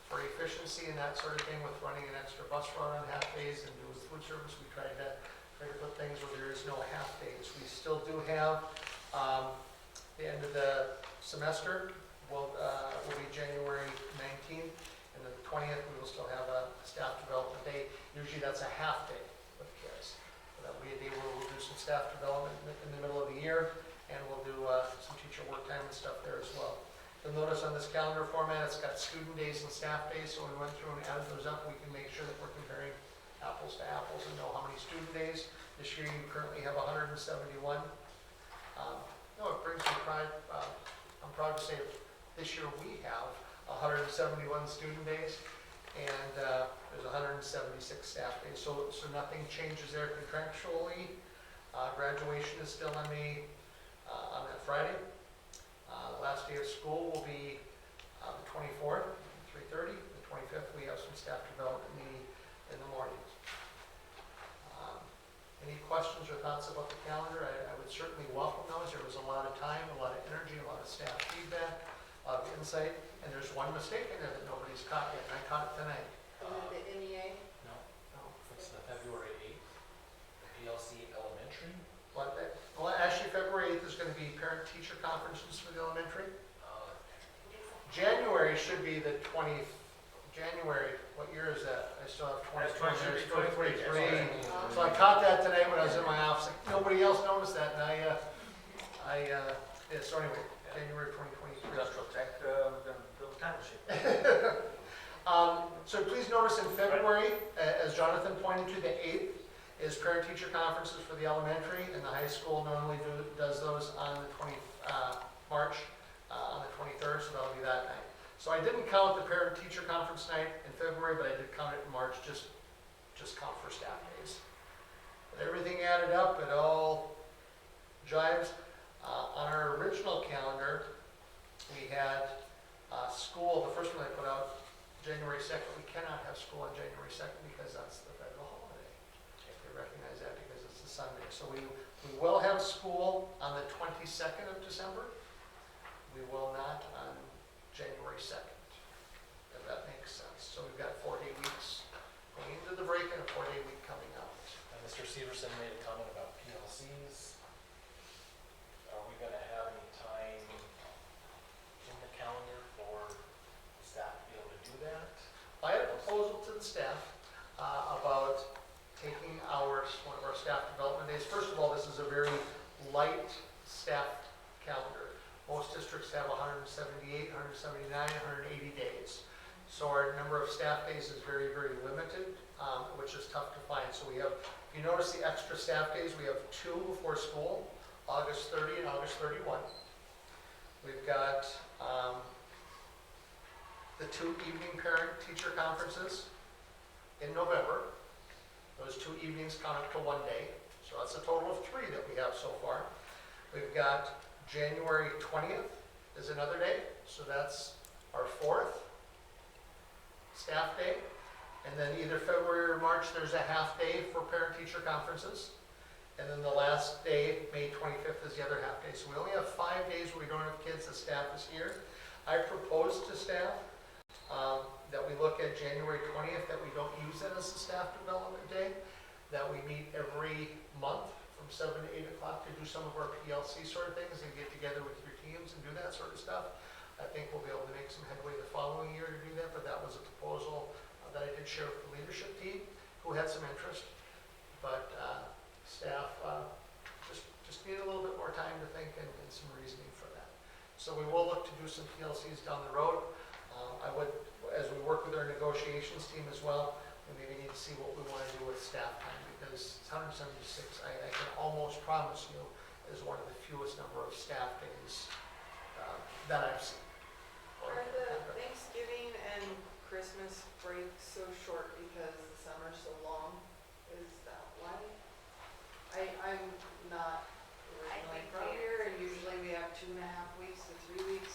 For efficiency and that sort of thing with running an extra bus run on half days and doing food service, we tried to put things where there is no half days. We still do have the end of the semester will be January 19th, and then the 20th we will still have a staff development day. Usually that's a half day with kids. So that will be a day where we'll do some staff development in the middle of the year, and we'll do some teacher work time and stuff there as well. You'll notice on this calendar format, it's got student days and staff days, so when we went through and added those up, we can make sure that we're comparing apples to apples and know how many student days. This year you currently have 171. It brings me pride. I'm proud to say this year we have 171 student days, and there's 176 staff days. So nothing changes there contractually. Graduation is still on that Friday. The last day of school will be the 24th, 3:30. The 25th, we have some staff development meeting in the mornings. Any questions or thoughts about the calendar? I would certainly welcome those. There was a lot of time, a lot of energy, a lot of staff feedback, a lot of insight, and there's one mistake in there that nobody's caught yet, and I caught it tonight. The NEA? No, No. it's the February 8th, PLC Elementary. Well, actually, February 8th is going to be parent-teacher conferences for the elementary. January should be the 20th. January, what year is that? I still have 20. That's 23. So I caught that tonight when I was in my office. Like, nobody else noticed that, and so anyway, January 2023. Industrial tech, build a time machine. So please notice in February, as Jonathan pointed to, the 8th is parent-teacher conferences for the elementary, and the high school normally does those on the March on the 23rd, so that'll be that night. So I didn't count the parent-teacher conference night in February, but I did count it in March, just count for staff days. But everything added up, it all jives. On our original calendar, we had school, the first one I put out, January 2nd. We cannot have school on January 2nd because that's the federal holiday. They recognize that because it's a Sunday. So we will have school on the 22nd of December. We will not on January 2nd, if that makes sense. So we've got 4 day weeks Mr. Severson made a comment about PLCs. Are we gonna have any time in the calendar for staff to be able to do that? I had a proposal to the staff about taking one of our staff development days. First of all, this is a very light staff calendar. Most districts have 178, 179, 180 days. So our number of staff days is very, very limited, which is tough to find. So we have, if you notice the extra staff days, we have 2 before school, August 30 and August 31. We've got the 2 evening parent-teacher conferences in November. Those 2 evenings count up to 1 day. So that's a total of 3 that we have so far. We've got January 20th is another day. So that's our 4th staff day. And then either February or March, there's a half day for parent-teacher conferences. And then the last day, May 25th, is the other half day. So we only have 5 days where we don't have kids, the staff is here. I proposed to staff that we look at January 20th, that we don't use that as a staff development day, that we meet every month from 7 to 8 o'clock to do some of our PLC sort of things and get together with your teams and do that sort of stuff. I think we'll be able to make some headway the following year to do that, but that was a proposal that I did share with the leadership team, who had some interest. But staff just need a little bit more time to think and some reasoning for that. So we will look to do some PLCs down the road. I would, as we work with our negotiations team as well, we maybe need to see what we want to do with staff time, because 176, I can almost promise you, is one of the fewest number of staff days that I've seen. Are the Thanksgiving and Christmas breaks so short because the summer's so long? Is that why? I'm not originally think from we- here, and usually we have 2.5 weeks to 3 weeks,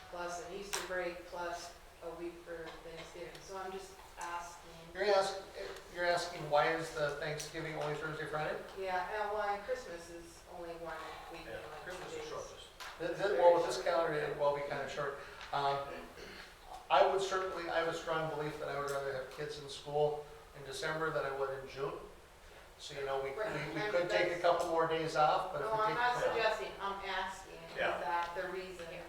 plus an Easter break, plus a week for Thanksgiving. So I'm just asking. You're asking why is the Thanksgiving only Thursday, Friday? Yeah, and why Christmas is only 1 week Yeah, and like 2 Christmas is days. short. Well, with this calendar, it will be kind of short. I would certainly, I have a strong belief that I would rather have kids in school in December than I would in June. So, you know, we could take a couple more days off, but if No, we I'm not take. suggesting, I'm asking, is Yeah. that the reason? It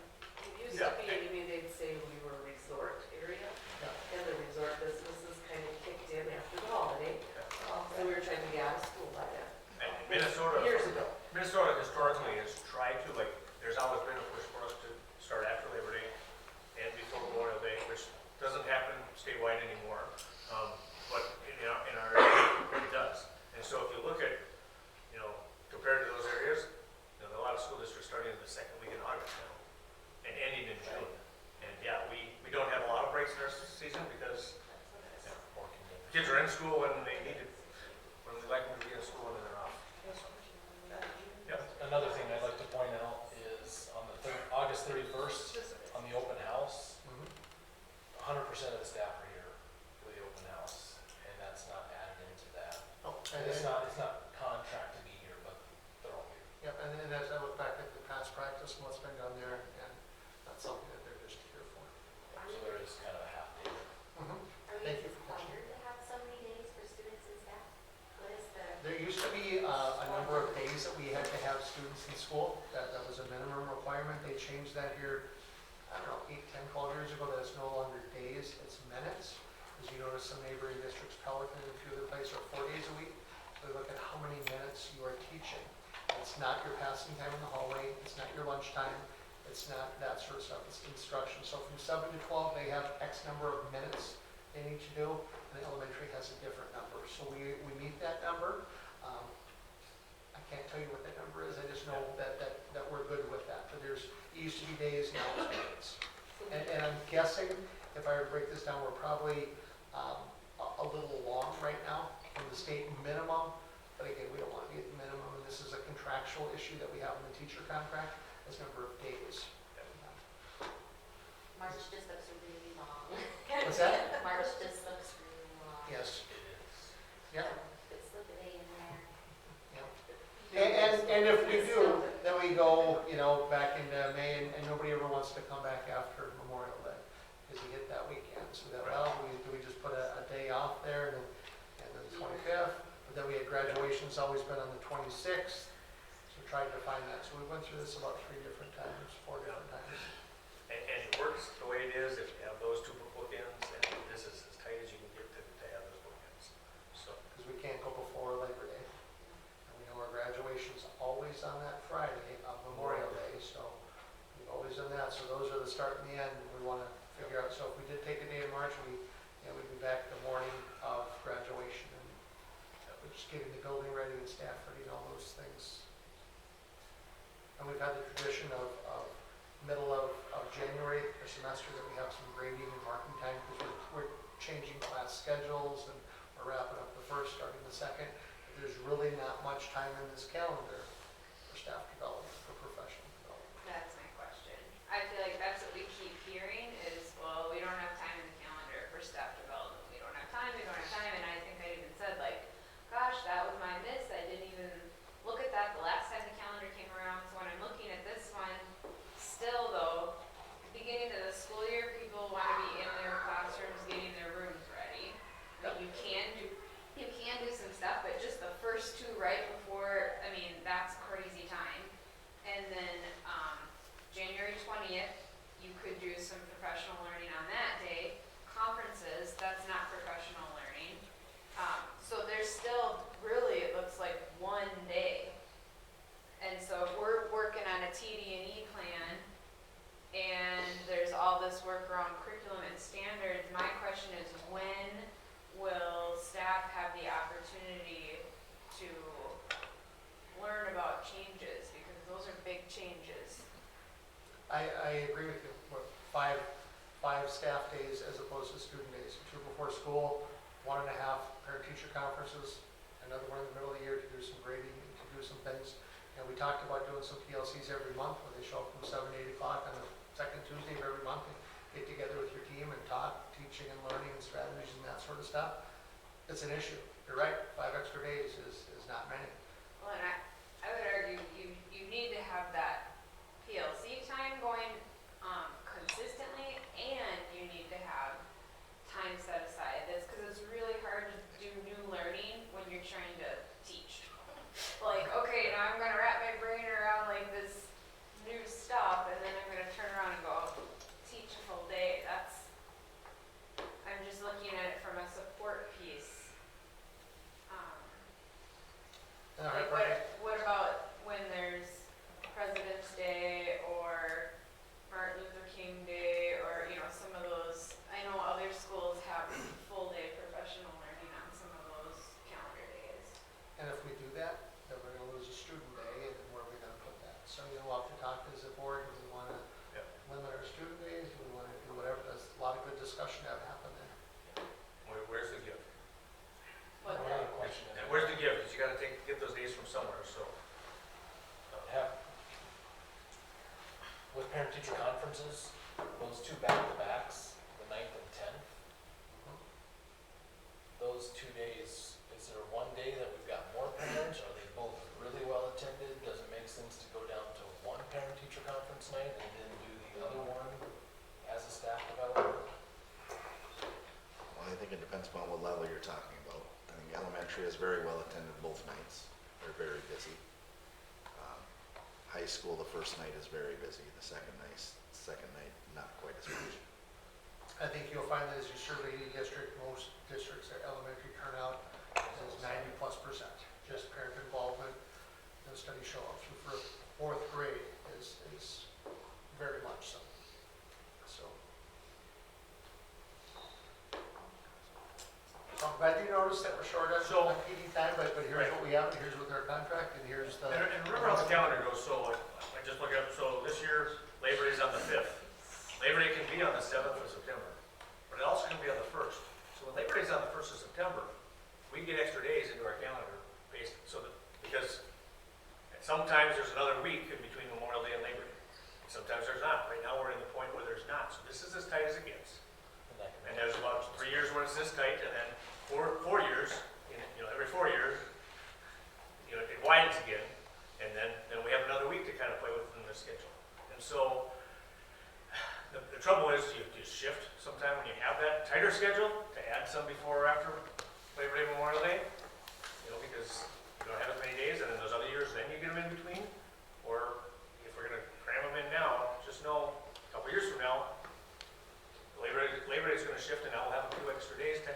used Yeah. to be, maybe they'd say we were a resort area, Yeah. and the resort businesses kind of kicked in after the holiday. So we were trying to be out of school by then, And Minnesota. years ago. Minnesota historically has tried to, like, there's always been a push for us to start after Labor Day and before Memorial Day, which doesn't happen statewide anymore. But in our area, it does. And so if you look at, you know, compared to those areas, you know, a lot of school districts starting in the second week in August now and ending in June. And yeah, we don't have a lot of breaks in our season because More convenient. kids are in school when they need it, when they like them to be in school and then they're off. Yep. Another thing I'd like to point out is on the August 31st, on the open house, Mhm. 100% of the staff are here for the open house, and that's not added into that. Oh, And it's not contract to be here, but they're all here. Yep, and then as I look back at the past practice and what's been done there, and that's something that they're just here for. So there is kind of a half day. Mhm. Are we Thank you for catching. required to have so many days for students and staff? What is the? There used to be a number of days that we had to have students in school. That was a minimum requirement. They changed that here, I don't know, 8, 10, 12 years ago. That it's no longer days, it's minutes. As you notice, some neighboring districts, Pelican and a few other places, are 4 days a week. So they look at how many minutes you are teaching. It's not your passing time in the hallway, it's not your lunchtime, it's not that sort of stuff, it's instruction. So from 7 to 12, they have X number of minutes they need to do, and the elementary has a different number. So we meet that number. I can't tell you what that number is, I just know that we're good with that. But it used to be days, now it's minutes. And I'm guessing, if I were to break this down, we're probably a little long right now from the state minimum. But again, we don't want to be at the minimum, and this is a contractual issue that we have in the teacher contract, as number of days that we have. March just looks really long. What's that? March just looks really long. Yes, It is. yeah, Put slip a day in there. yeah. And if we do, then we go, you know, back into May, and nobody ever wants to come back after Memorial Day, because you hit that weekend. So that, well, do we just put a day off there, and then the 25th, the But then we had graduation's always been on the 26th, so tried to find that. So we went through this about 4 different times. And it works the way it is if you have those two bookends, and this is as tight as you can get to have those bookends. So, Because we can't go before Labor Day. And we know our graduation's always on that Friday of Memorial Day, so we've always done that. So those are the start and the end, and we want to figure out, so if we did take a day in March, we'd be back the morning of graduation, and we're just getting the building ready and staff ready and all those things. And we've had the tradition of middle of January, the semester, that we have some grading and marking time, because we're changing class schedules, and we're wrapping up the first, starting the second. There's really not much time in this calendar for staff development, for professional development. That's my question. I feel like that's what we keep hearing is, well, we don't have time in the calendar for staff development. We don't have time, and I think I even said like, gosh, that was my miss. I didn't even look at that the last time the calendar came around. So when I'm looking at this one, still though, beginning of the school year, people want to be in their classrooms getting their rooms ready. I mean, you can do some stuff, but just the first two right before, I mean, that's crazy time. And then January 20th, you could do some professional learning on that day. Conferences, that's not professional learning. So there's still really, it looks like 1 day. And so if we're working on a TD&E plan, and there's all this work around curriculum and standards, my question is, when will staff have the opportunity to learn about changes? Because those are big changes. I agree with you. What, five staff days as opposed to student days. 2 before school, 1.5 parent-teacher conferences, another one in the middle of the year to do some grading, to do some things. And we talked about doing some PLCs every month where they show up from 7 to 8 o'clock on the second Tuesday of every month and get together with your team and talk teaching and learning and strategies and that sort of stuff. It's an issue. You're right, 5 extra days is not many. Well, and I would argue you need to have that PLC time going consistently, and you need to have time set aside. That's because it's really hard to do new learning when you're trying to teach. Like, okay, now I'm going to wrap my brain around like this new stuff, and then I'm going to turn around and go teach a full day. I'm just looking at it from a support piece. Like what about when there's President's Day or Martin Luther King Day, or some of those? I know other schools have full day professional learning on some of those calendar days. And if we do that, then we're going to lose a student day, and then where are we going to put that? So we'll have to talk as a board. Do we want to limit our student days? Do we want to do whatever? There's a lot of good discussion that happened there. where's the gift? What One other question. And where's the gift? Because you got to get those days from somewhere, so. Have, with parent-teacher conferences, those 2 back-to-backs, the 9th and 10th, those 2 days, is there one day that we've got more parents? Are they both really well attended? Does it make sense to go down to one parent-teacher conference night and then do the other one as a staff developer? Well, I think it depends upon what level you're talking about. I think elementary is very well attended both nights. They're very busy. High school, the first night is very busy. The second night, not quite as much. I think you'll find that as you survey the district, most districts, their elementary turnout is 90+%. Just parent involvement. The studies show up through for 4th grade is very much so. I'm glad you noticed that we're short on PD time, but here's what we have, and here's with our contract, and here's the. And remember how the calendar goes, so I just look up, so this year, Labor Day's on the 5th. Labor Day can be on the 7th of September, but it also can be on the 1st. So when Labor Day's on the 1st of September, we get extra days into our calendar based, because sometimes there's another week in between Memorial Day and Labor Day. Sometimes there's not. Right now, we're in the point where there's not. So this is as tight as it gets. And there's about 3 years when it's this tight, and then 4 years, every 4 years, it widens again, and then we have another week to kind of play with in the schedule. And so the trouble is you shift sometime when you have that tighter schedule to add some before or after Labor Day, Memorial Day. you know, because you don't have as many days, and then those other years, then you get them in between. Or if we're gonna cram them in now, just know, a couple years from now, Labor Day is gonna shift, and now we'll have a few extra days to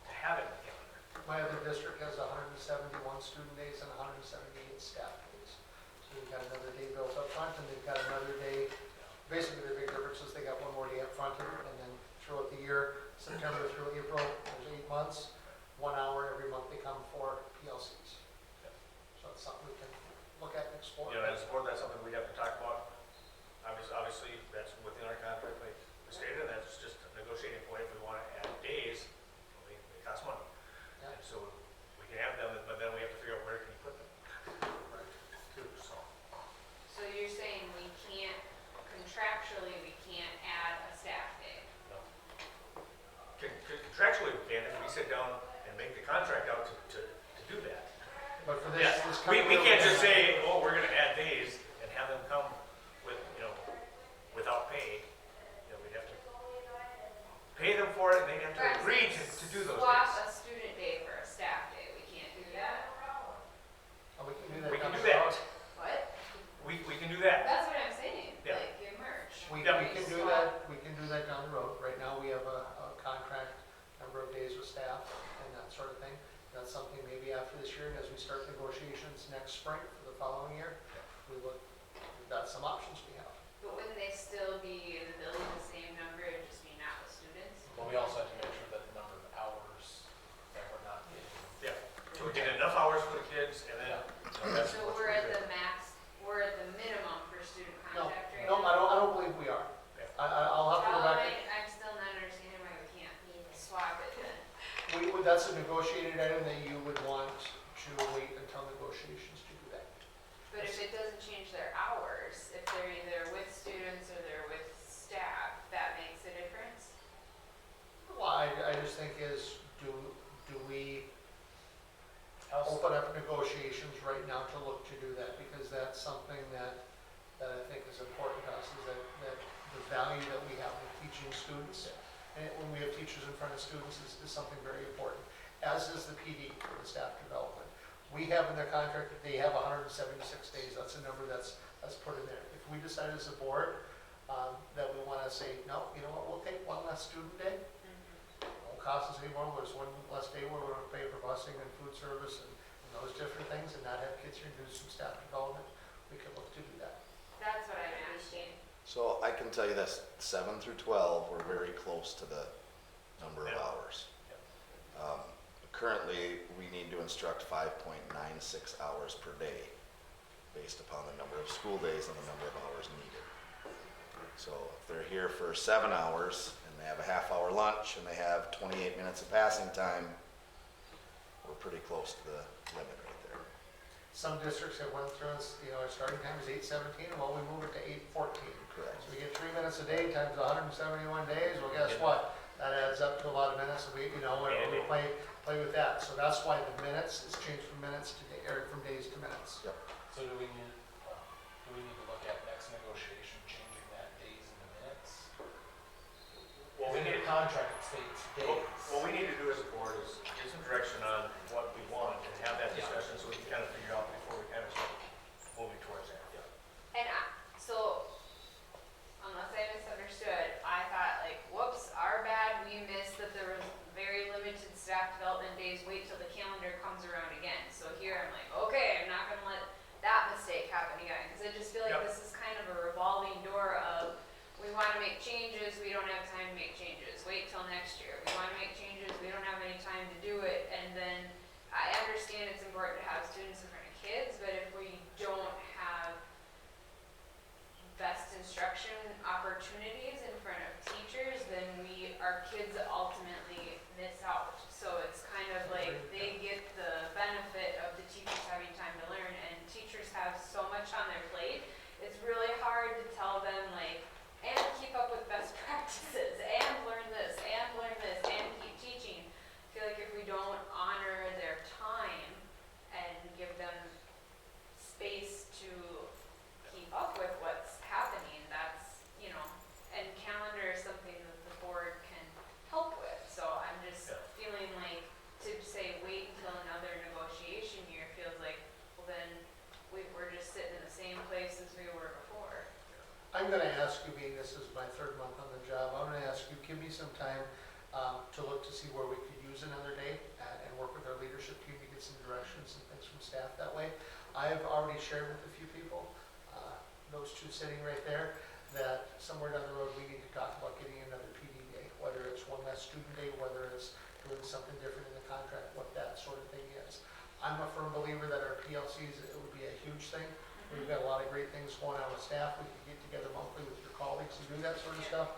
have it in the calendar. My other district has 171 student days and 178 staff days. So they've got another day built up front, and they've got another day, basically the big difference is they got one more day up front, and then throughout the year, September through April, there's 8 months, 1 hour every month they come for PLCs. So it's something we can look at and explore. You know, and support, that's something we'd have to talk about. Obviously, that's within our contract, like we stated, and that's just a negotiating point if we want to add days, they cost money. Yeah. And so we can have them, but then we have to figure out where can you put them. Too, so. So you're saying we can't, contractually, we can't add a staff day? Contractually, we can, if we sit down and make the contract out to do that. But for this, Yes, this we coming can't year, just say, oh, we're gonna add days and have them come with, you know, without pay. You know, we'd have to pay them for it, and they'd have to Right, agree to do those Swap days. a student day for a staff day, we can't do that? we can do that. We can down do the that. road. What? We can do that. That's what I'm saying, Yeah. like, you merge. We Yeah. can do that, we can do that down the road. Right now, we have a contract, number of days with staff and that sort of thing. That's something maybe after this year, and as we start negotiations next spring for the following year, we've got some options we have. But wouldn't they still be in the building the same number, it'd just be not with students? But we also have to make sure that the number of hours that we're not getting. Yeah, so we get enough hours for the kids, and then, you know, that's So what we're we at do. the max, we're at the minimum for student No, contact right no, now? I don't believe we are. Yeah. I'll have to go back. I'm still not understanding why we can't swap it then. That's a negotiated item that you would want to wait until negotiations to do that. But if it doesn't change their hours, if they're either with students or they're with staff, that makes a difference? Well, I just think do we How's, open up negotiations right now to look to do that? Because that's something that I think is important to us, is that the value that we have in teaching students, and when we have teachers in front of students, is something very important, as is the PD for the staff development. We have in their contract that they have 176 days, that's a number that's put in there. If we decide as a board that we want to say, no, you know what, we'll take one less student day, it won't cost us any more, there's one less day where we're going to pay for busing and food service and those different things, and not have kids here do some staff development, we can look to do that. That's what I'm asking. So I can tell you this, 7 through 12, we're very close to the number of Yeah. hours. Currently, we need to instruct 5.96 hours per day based upon the number of school days and the number of hours needed. So if they're here for 7 hours and they have a half-hour lunch and they have 28 minutes of passing time, we're pretty close to the limit right there. Some districts have went through, our starting time is 8:17, well, we move it to 8:14. Correct. So we get 3 minutes a day times 171 days, well, guess what? That adds up to a lot of minutes, and we play with that. So that's why the minutes is changed from minutes to day, or from days to minutes. Yep. so do we need to look at next negotiation, changing that days into minutes? Well, we In need, the contract, it states days. what we need to do as a board is get some direction on what we want and have that discussion so we can kind of figure out before we kind of start moving towards that. And so, unless I misunderstood, I thought like, whoops, our bad, we missed that there was very limited staff development days, wait till the calendar comes around again. So here I'm like, okay, I'm not gonna let that mistake happen again, because I just feel like Yep. this is kind of a revolving door of, we wanna make changes, we don't have time to make changes, wait till next year. We wanna make changes, we don't have any time to do it, and then I understand it's important to have students in front of kids, but if we don't have best instruction opportunities in front of teachers, then our kids ultimately miss out. So it's kind of like they get the benefit of the teachers having time to learn, and teachers have so much on their plate. It's really hard to tell them like, and keep up with best practices, and learn this, and keep teaching. I feel like if we don't honor their time and give them I'm gonna ask you, being this is my third month on the job, I'm gonna ask you, give me some time to look to see where we could use another day and work with our leadership team to get some directions and things from staff that way. I've already shared with a few people, those two sitting right there, that somewhere down the road, we need to talk about getting another PD day, whether it's one less student day, whether it's doing something different in the contract, what that sort of thing is. I'm a firm believer that our PLCs, it would be a huge thing. We've got a lot of great things going on with staff. We can get together monthly with your colleagues and do that sort of stuff.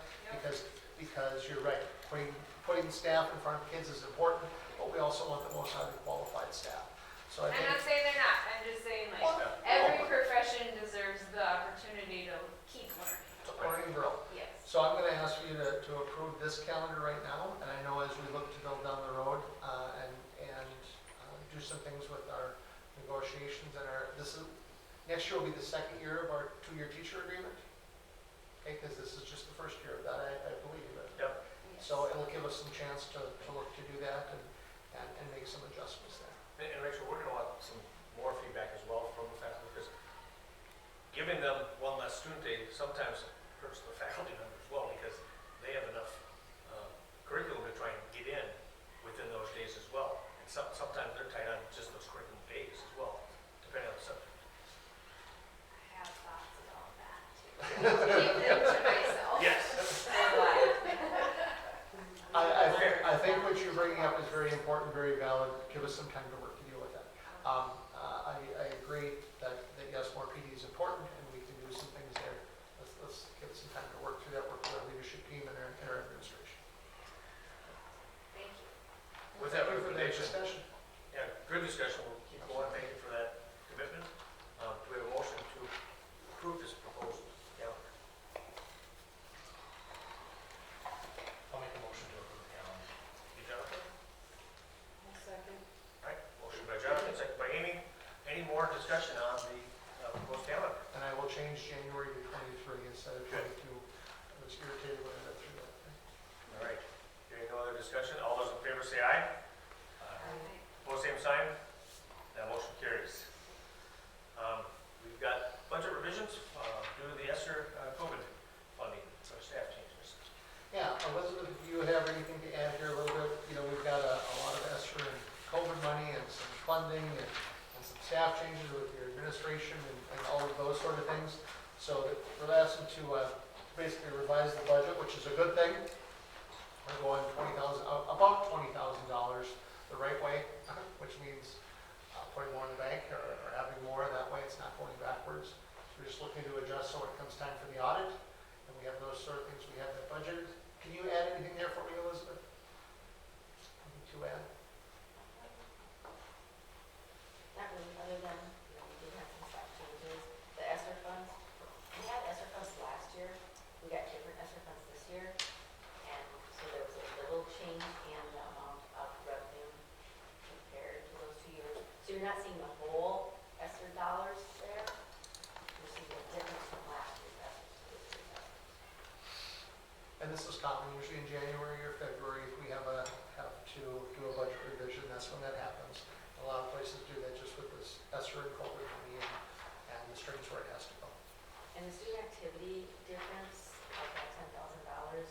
Because you're right, putting staff in front of kids is important, but we also want the most highly qualified staff. So I I'm think, not saying they're not, I'm just saying like, Well, every profession deserves the opportunity to keep learning. it's a learning grow. Yes. So I'm gonna ask you to approve this calendar right now, and I know as we look to go down the road, and do some things with our negotiations and next year will be the second year of our 2-year teacher agreement. Okay, because this is just the first year of that, I believe. Yep. So it'll give us some chance to look to do that and make some adjustments there. And Rachel, we're gonna want some more feedback as well from the faculty, because giving them one less student day sometimes hurts the faculty members as well, because they have enough curriculum to try and get in within those days as well. And sometimes they're tight on just those curriculum days as well, depending on the subject. I have thoughts about that too. Keep them to myself. Yes. I think what you're bringing up is very important, very valid. Give us some time to work to deal with that. I agree that yes, more PD is important, and we can do some things there. Let's give us some time to work through that, work with our leadership team and our administration. Thank you. With that Thank you for the recommendation, discussion. yeah, good discussion, we'll keep going, thank you for that commitment. Do we have a motion to approve this proposal calendar? I'll make a motion to approve the calendar. You, Jonathan? Second. All right, motion by Jonathan, second by Amy. Any more discussion on the proposed calendar? And I will change January to 23 instead of Good. 22. I was irritated when I read through that. All right, hearing no other discussion, all those in favor say aye. Opposed, same sign. That motion carries. We've got budget revisions due to the ESSER COVID funding, so staff changes. Yeah, Elizabeth, do you have anything to add here a little bit? You know, we've got a lot of ESSER and COVID money and some funding and some staff changes with your administration and all of those sort of things. So that we're asking to basically revise the budget, which is a good thing. We're going about $20,000 the right way, which means putting more in the bank or having more. That way it's not going backwards. So we're just looking to adjust so when it comes time for the audit, and we have those sort of things we have that budgeted. Can you add anything there for me, Elizabeth? Anything to add? Not really, other than, we did have some staff changes. The ESSER funds, we had ESSER funds last year, we got different ESSER funds this year. And so there was a little change in the amount of revenue compared to those 2 years. So you're not seeing the whole ESSER dollars there. You're seeing the difference from last year's ESSER to this year's ESSER. And this is common, usually in January or February, if we have to do a budget revision, that's when that happens. A lot of places do that just with this ESSER and COVID money and the strings where it has to go. And the student activity difference, like that $10,000,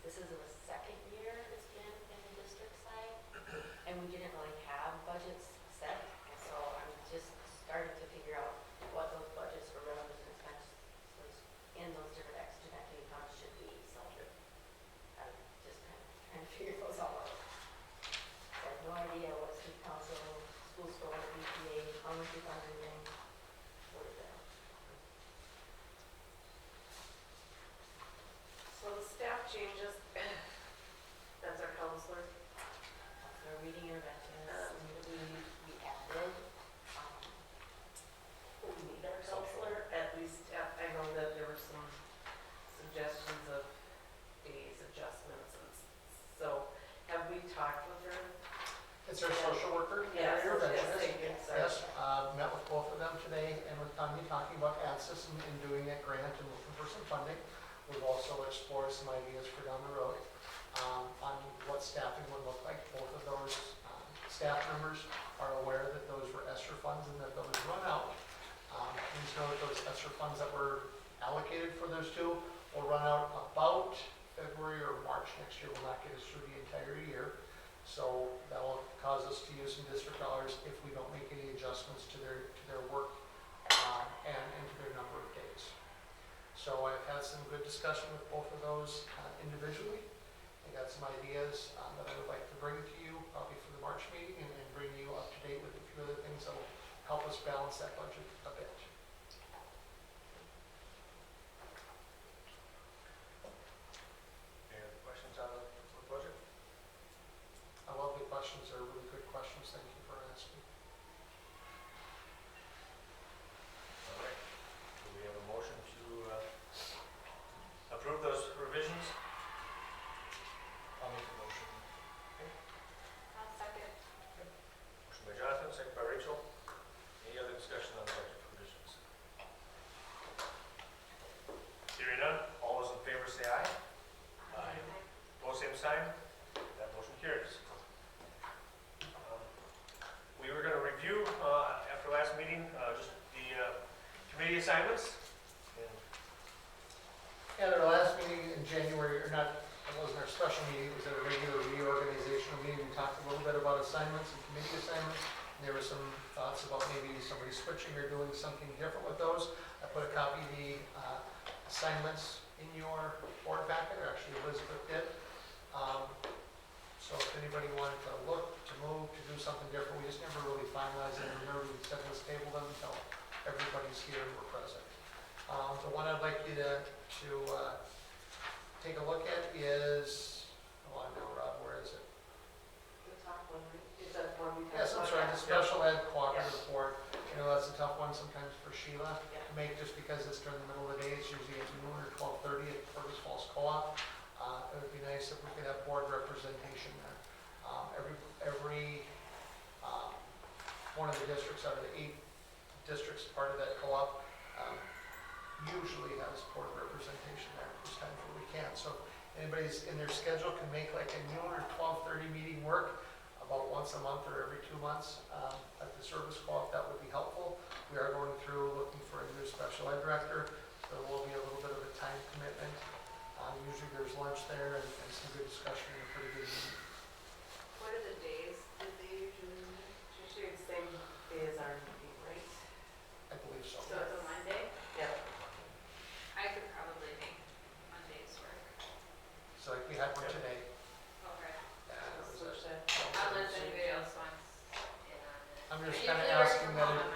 this is the second year it's been in the district side, and we didn't really have budgets set, and so I'm just starting to figure out what those budgets for revenues and expenses in those different student activity funds should be, so I'm just kind of trying to figure those all out. I have no idea what student council, school score, BPA, how much we fund everything, what is that? So the staff changes, that's our counselor. So reading interventions, we added, We need our counselor, at least, I know that there were some suggestions of days adjustments, and so, have we talked with her? It's our social worker, Yes, our interventionist. thank you, sorry. Yes, met with both of them today and with Tanya talking about ANSYS and doing that grant and looking for some funding. We've also explored some ideas for down the road on what staffing would look like. Both of those staff members are aware that those were ESSER funds and that those run out. Please note those ESSER funds that were allocated for those two will run out about February or March next year, will not get us through the entire year. So that will cause us to use some district dollars if we don't make any adjustments to their work and to their number of days. So I've had some good discussion with both of those individually. I got some ideas that I would like to bring to you probably for the March meeting and bring you up to date with a few other things that will help us balance that budget a bit. Any other questions on the budget? I love the questions, they're really good questions, thank you for asking. All right. Do we have a motion to approve those revisions? I'll make a motion. I'll second. Motion by Jonathan, second by Rachel. Any other discussion on the budget provisions? Hearing none, all those in favor say aye. Aye. Opposed, same sign. That motion carries. We were going to review, after last meeting, just the committee assignments. And At our last meeting in January, or not, it wasn't our special meeting, it was at a regular reorganizational meeting, we talked a little bit about assignments and committee assignments. And there were some thoughts about maybe somebody switching or doing something different with those. I put a copy of the assignments in your board packet, or actually Elizabeth did. So if anybody wanted to look, to move, to do something different, we just never really finalized it. Remember, we said let's table them until everybody's here and we're present. The one I'd like you to take a look at is, hold on now, Rob, where is it? The top one, right? Is that one we talked Yes, I'm about? sorry, the special ed cooperative Yes. board. You know, that's a tough one sometimes for Sheila Yeah. to make, just because it's during the middle of the day. It's usually at noon or 12:30 at Fergus Falls Co-op. It would be nice if we could have board representation there. Every one of the districts out of the 8 districts part of that co-op usually has board representation there. There's times where we can't. So if anybody's in their schedule can make like a noon or 12:30 meeting work about once a month or every 2 months at the service co-op, that would be helpful. We are going through looking for a new special ed director, so there will be a little bit of a time commitment. Usually there's lunch there and some good discussion and a pretty good meeting. What are the days that they usually meet? It's usually the same day as our meeting, right? I believe so. So it's a Monday? Yep. I could probably make Mondays work. So like we had one today. Okay. and it was Switch at that. Unless anybody else wants in on it. I'm just I kind of usually work asking from that home on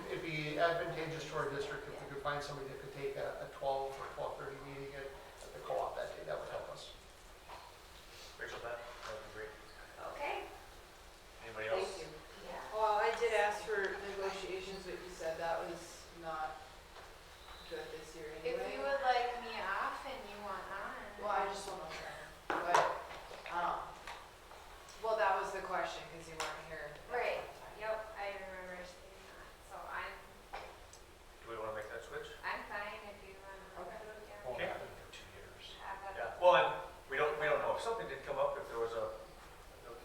it'd be advantageous to our district if we could find somebody that could take a 12 or 12:30 meeting at the co-op that day. That would help us. Rachel, that would be great. Okay. Anybody else? Thank you. Yeah. Well, I did ask for negotiations, but you said that was not good this year If anyway. you would like me off and you want on. Well, I just want to know, but, well, that was the question, because you weren't here. that Right. one time. Yep, I remember saying that. So Do we want to make that switch? I'm fine if you want to. Okay. Yeah. Won't Okay. happen for 2 years. Have that. Yeah. Well, and we don't know. If something did come up, if there was the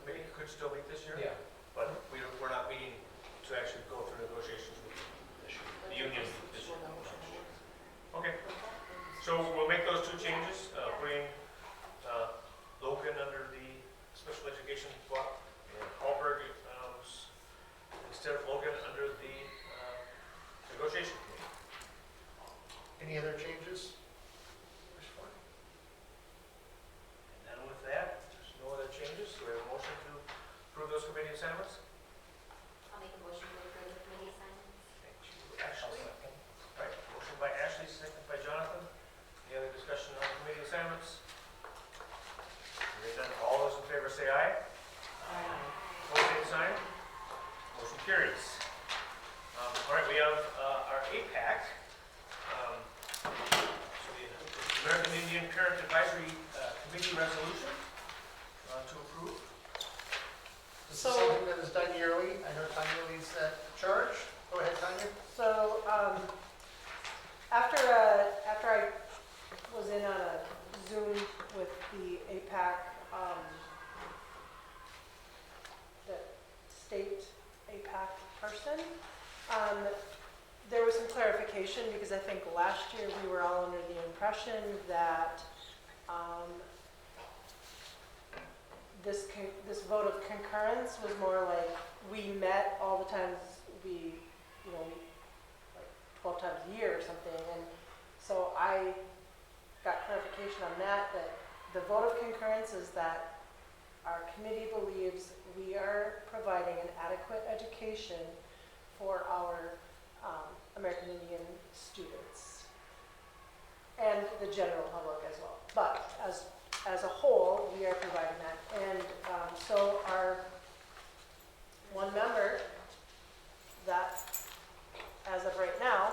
committee could still meet this year. Yeah. But we're not meeting to actually go through negotiations with the union this year. Okay. So we'll make those 2 changes, putting Logan under the special education block and Hallberg instead of Logan under the negotiation committee. Any other changes? And then with that, there's no other changes. Do we have a motion to approve those committee assignments? I'll make a motion to approve the committee assignments. Thank you, Ashley. Right, motion by Ashley, second by Jonathan. Any other discussion on committee assignments? Hearing none, all those in favor say aye. Opposed, same sign. Motion carries. All right, we have our APAC. So the American Indian Parent Advisory Committee resolution to approve. This is So- something that is done yearly. I know Tanya leads that charge. Go ahead, Tanya. So, after I was in on a Zoom with the APAC, the state APAC person, there was some clarification, because I think last year we were all under the impression that this vote of concurrence was more like we met all the times we, like 12 times a year or something. And so I got clarification on that the vote of concurrence is that our committee believes we are providing an adequate education for our American Indian students and the general public as well. But as a whole, we are providing that. And so our one member that, as of right now,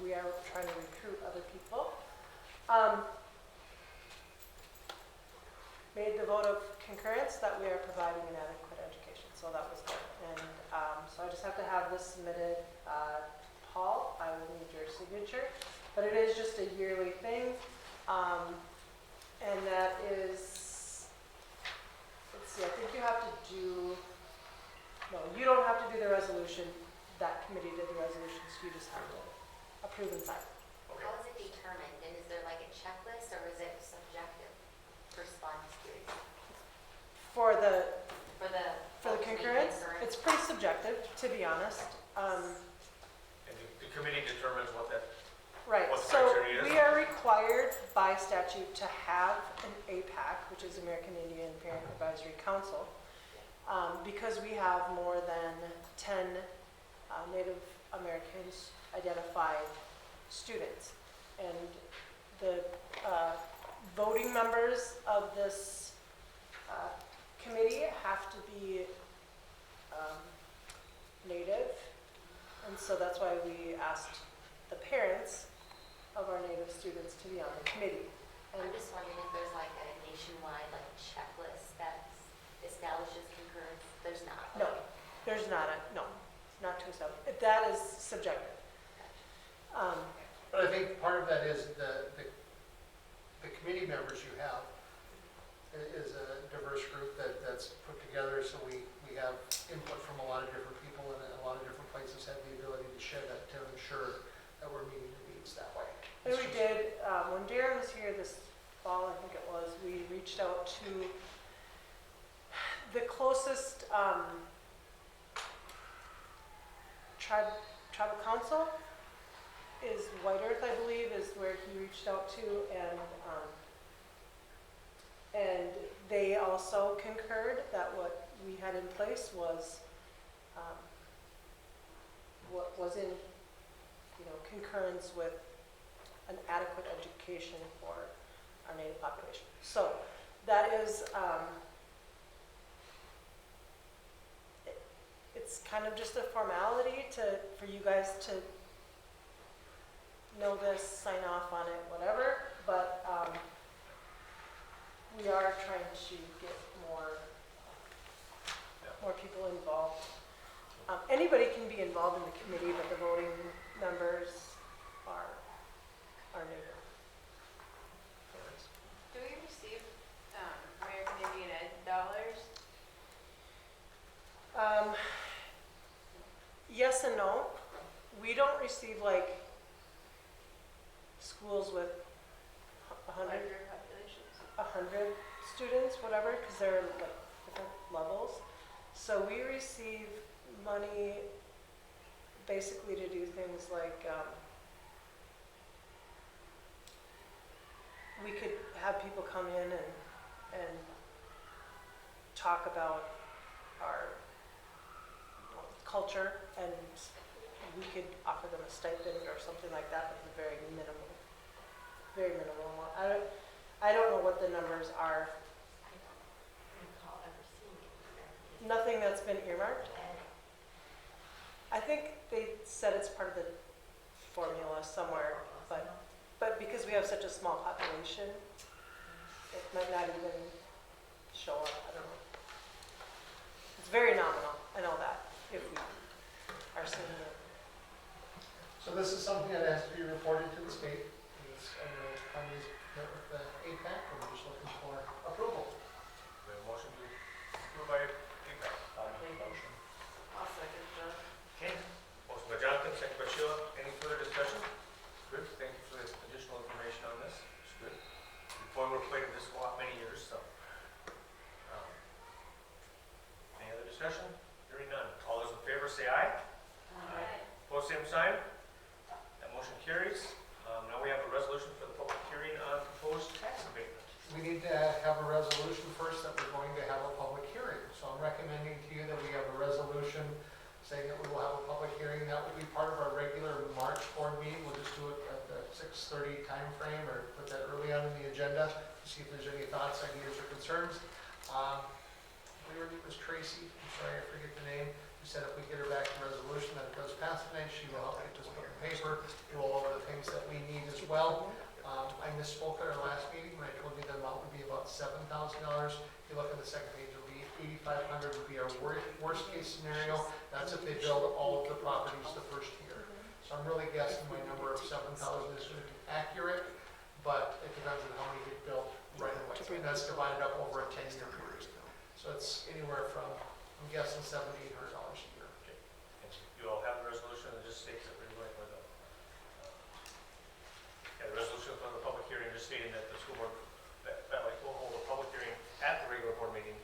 we are trying to recruit other people, made the vote of concurrence that we are providing an adequate education. So that was good. And so I just have to have this submitted. Paul, I will need your signature. But it is just a yearly thing. And that is, let's see, I think you have to do, no, you don't have to do the resolution. That committee did the resolution, so you just have to approve and sign. How is it determined? And is there like a checklist, or is it subjective for SPUN students? For the For the concurrence, it's pretty subjective, to be honest. And the committee determines what that, Right, what the so criteria is? we are required by statute to have an APAC, which is American Indian Parent Advisory Council, because we have more than 10 Native Americans identified students. And the voting members of this committee have to be Native, and so that's why we asked the parents of our Native students to be on the committee. And I'm just wondering if there's like a nationwide like checklist that establishes concurrence. There's not. no, there's not not to some. That is subjective. But I think part of that is the committee members you have is a diverse group that's put together, so we have input from a lot of different people, and a lot of different places have the ability to share that to ensure that we're meeting the needs that way. And we did, when Darren was here this fall, I think it was, we reached out to the closest tribal council is White Earth, I believe, is where he reached out to, and they also concurred that what we had in place was what was in concurrence with an adequate education for our Native population. So that is, it's kind of just a formality for you guys to know this, sign off on it, whatever, but we are trying to get more people involved. Anybody can be involved in the committee, but the voting members are Native. Do we receive American Indian Ed dollars? Yes and no. We don't receive like schools with 100 Larger populations? 100 students, whatever, because they're like different levels. So we receive money basically to do things like we could have people come in and talk about our culture, and we could offer them a stipend or something like that, but it's very minimal amount. I don't know what the numbers are. I don't recall ever seeing it. Nothing that's been earmarked. I think they said it's part of the formula somewhere, but because we have such a small population, it might not even show up. I don't know. It's very nominal. I know that if we are seeing it. So this is something that has to be reported to the state. It's under county's with the APAC, and we're just looking for approval. the motion to approve by feedback. I'll second that. Okay, motion by Jonathan, second by Sheila. Any discussion? Hearing none. All those in favor say aye. Opposed, same sign. That motion carries. Now we have a resolution for the public hearing on proposed tax abatement. We need to have a resolution first that we're going to have a public hearing. So I'm recommending to you that we have a resolution saying that we will have a public hearing. That will be part of our regular March board meeting. We'll just do it at the 6:30 timeframe, or put that early on in the agenda to see if there's any thoughts, ideas, or concerns. I believe her name was Tracy. I'm sorry, I forget the name. She said if we get her back a resolution that goes past tonight, she will help get this put in paper, do all of the things that we need as well. I misspoke at our last meeting when I told you the amount would be about $7,000. If you look at the second page, it'll be $8,500 would be our worst case scenario. That's if they build all of the properties the first year. So I'm really guessing my number of 7,000 is going to be accurate, but it depends on how many get built right away. And that's divided up over a 10-year period. So it's anywhere from, I'm guessing, $700 to $800 a year. Okay. And you all have the resolution that just states that we're going for the resolution for the public hearing just stating that the school board, that will hold a public hearing at the regular board meeting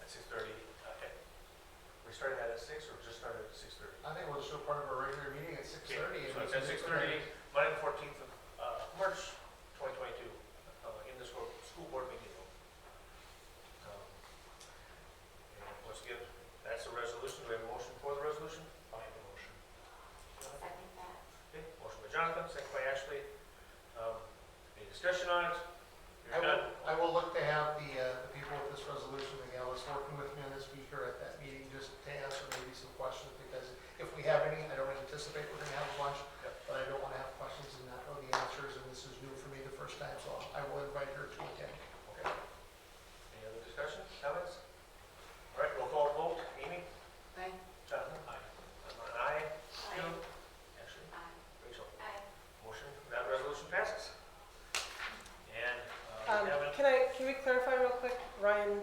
at 6:30. We started that at 6 or just started at 6:30? I think we'll just do part of our regular meeting at 6:30. So it's at 6:30, Monday the 14th of March 2022, in the school board meeting room. And once again, that's the resolution. Do we have a motion for the resolution? I'll make the motion. Second that. Okay, motion by Jonathan, second by Ashley. Any discussion on it? Hearing none. I will look to have the people with this resolution, the gal that's working with me on this speaker at that meeting, just to answer maybe some questions, because if we have any, I don't anticipate we're gonna have a bunch, Yep. but I don't wanna have questions and not know the answers, and this is new for me the first time, so I will invite her to attend. Okay. Any other discussion, comments? All right, roll call vote. Amy? Aye. Jonathan? Aye. I'm an aye. June? Ashley? Aye. Rachel? Aye. Motion, that resolution passes. And we haven't, Can we clarify real quick? Ryan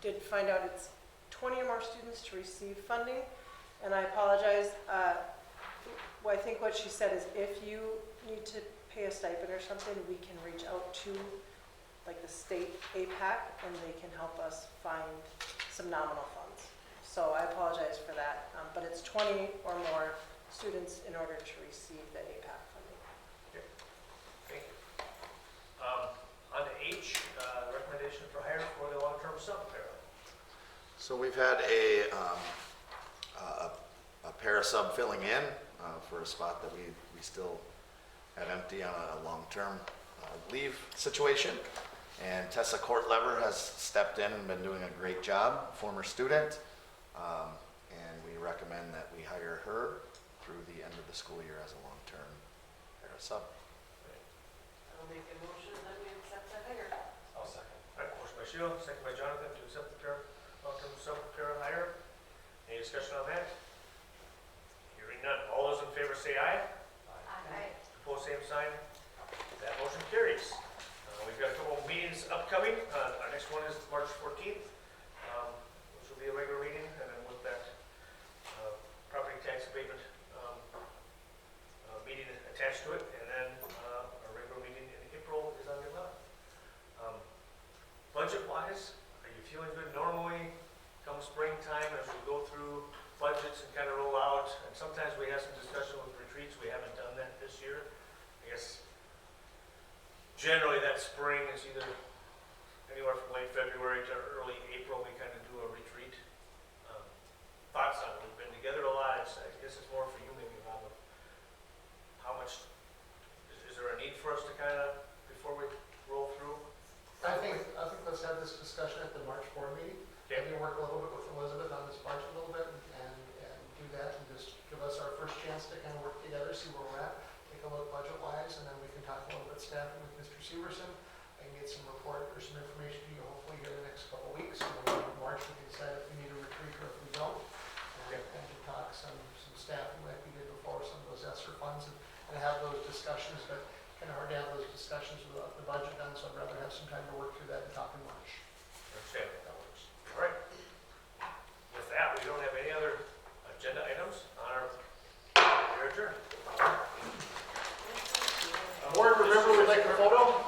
did find out it's 20 or more students to receive funding, and I apologize. Well, I think what she said is if you need to pay a stipend or something, we can reach out to like the state APAC, and they can help us find some nominal funds. So I apologize for that, but it's 20 or more students in order to receive the APAC funding. thank you. On to H, recommendation for hire for the long-term sub-para. So we've had a para-sub filling in for a spot that we still have empty on a long-term leave situation. And Tessa Courtlever has stepped in and been doing a great job, former student. And we recommend that we hire her through the end of the school year as a long-term para-sub. I'll make a motion that we accept the hire. I'll second. All right, motion by Sheila, second by Jonathan to accept the long-term sub-para hire. Any discussion on that? Hearing none. All those in favor say aye. Aye. Opposed, same sign. That motion carries. We've got a couple of meetings upcoming. Our next one is March 14th, which will be a regular meeting, and then with that property tax abatement meeting attached to it, and then our regular meeting in April is on the 11th. Budget-wise, are you feeling good? Normally, come springtime, as we go through budgets and kind of roll out, and sometimes we have some discussion with retreats. We haven't done that this year. I guess generally that spring is either anywhere from late February to early April. We kind of do a retreat. Thoughts on it? We've been together a lot. I guess it's more for you maybe, Rob. How much, is there a need for us to kind of, before we roll through? I think let's have this discussion at the March board meeting. Okay. Maybe work a little bit with Elizabeth on this budget a little bit and do that, and just give us our first chance to kind of work together, see where we're at, take a look budget-wise, and then we can talk a little bit staffing with Mr. Severson. I can get some report or some information to you hopefully here in the next couple of weeks, and then in March we can decide if we need a retreat or if we don't. And to talk some staffing like we did before, some of those ESSER funds, and have those discussions, but kind of hard to have those discussions without the budget done, so I'd rather have some time to work through that and talk in March. Understand if that works. All right. With that, we don't have any other agenda items on our, we're adjourned. Board, remember we'd like a photo?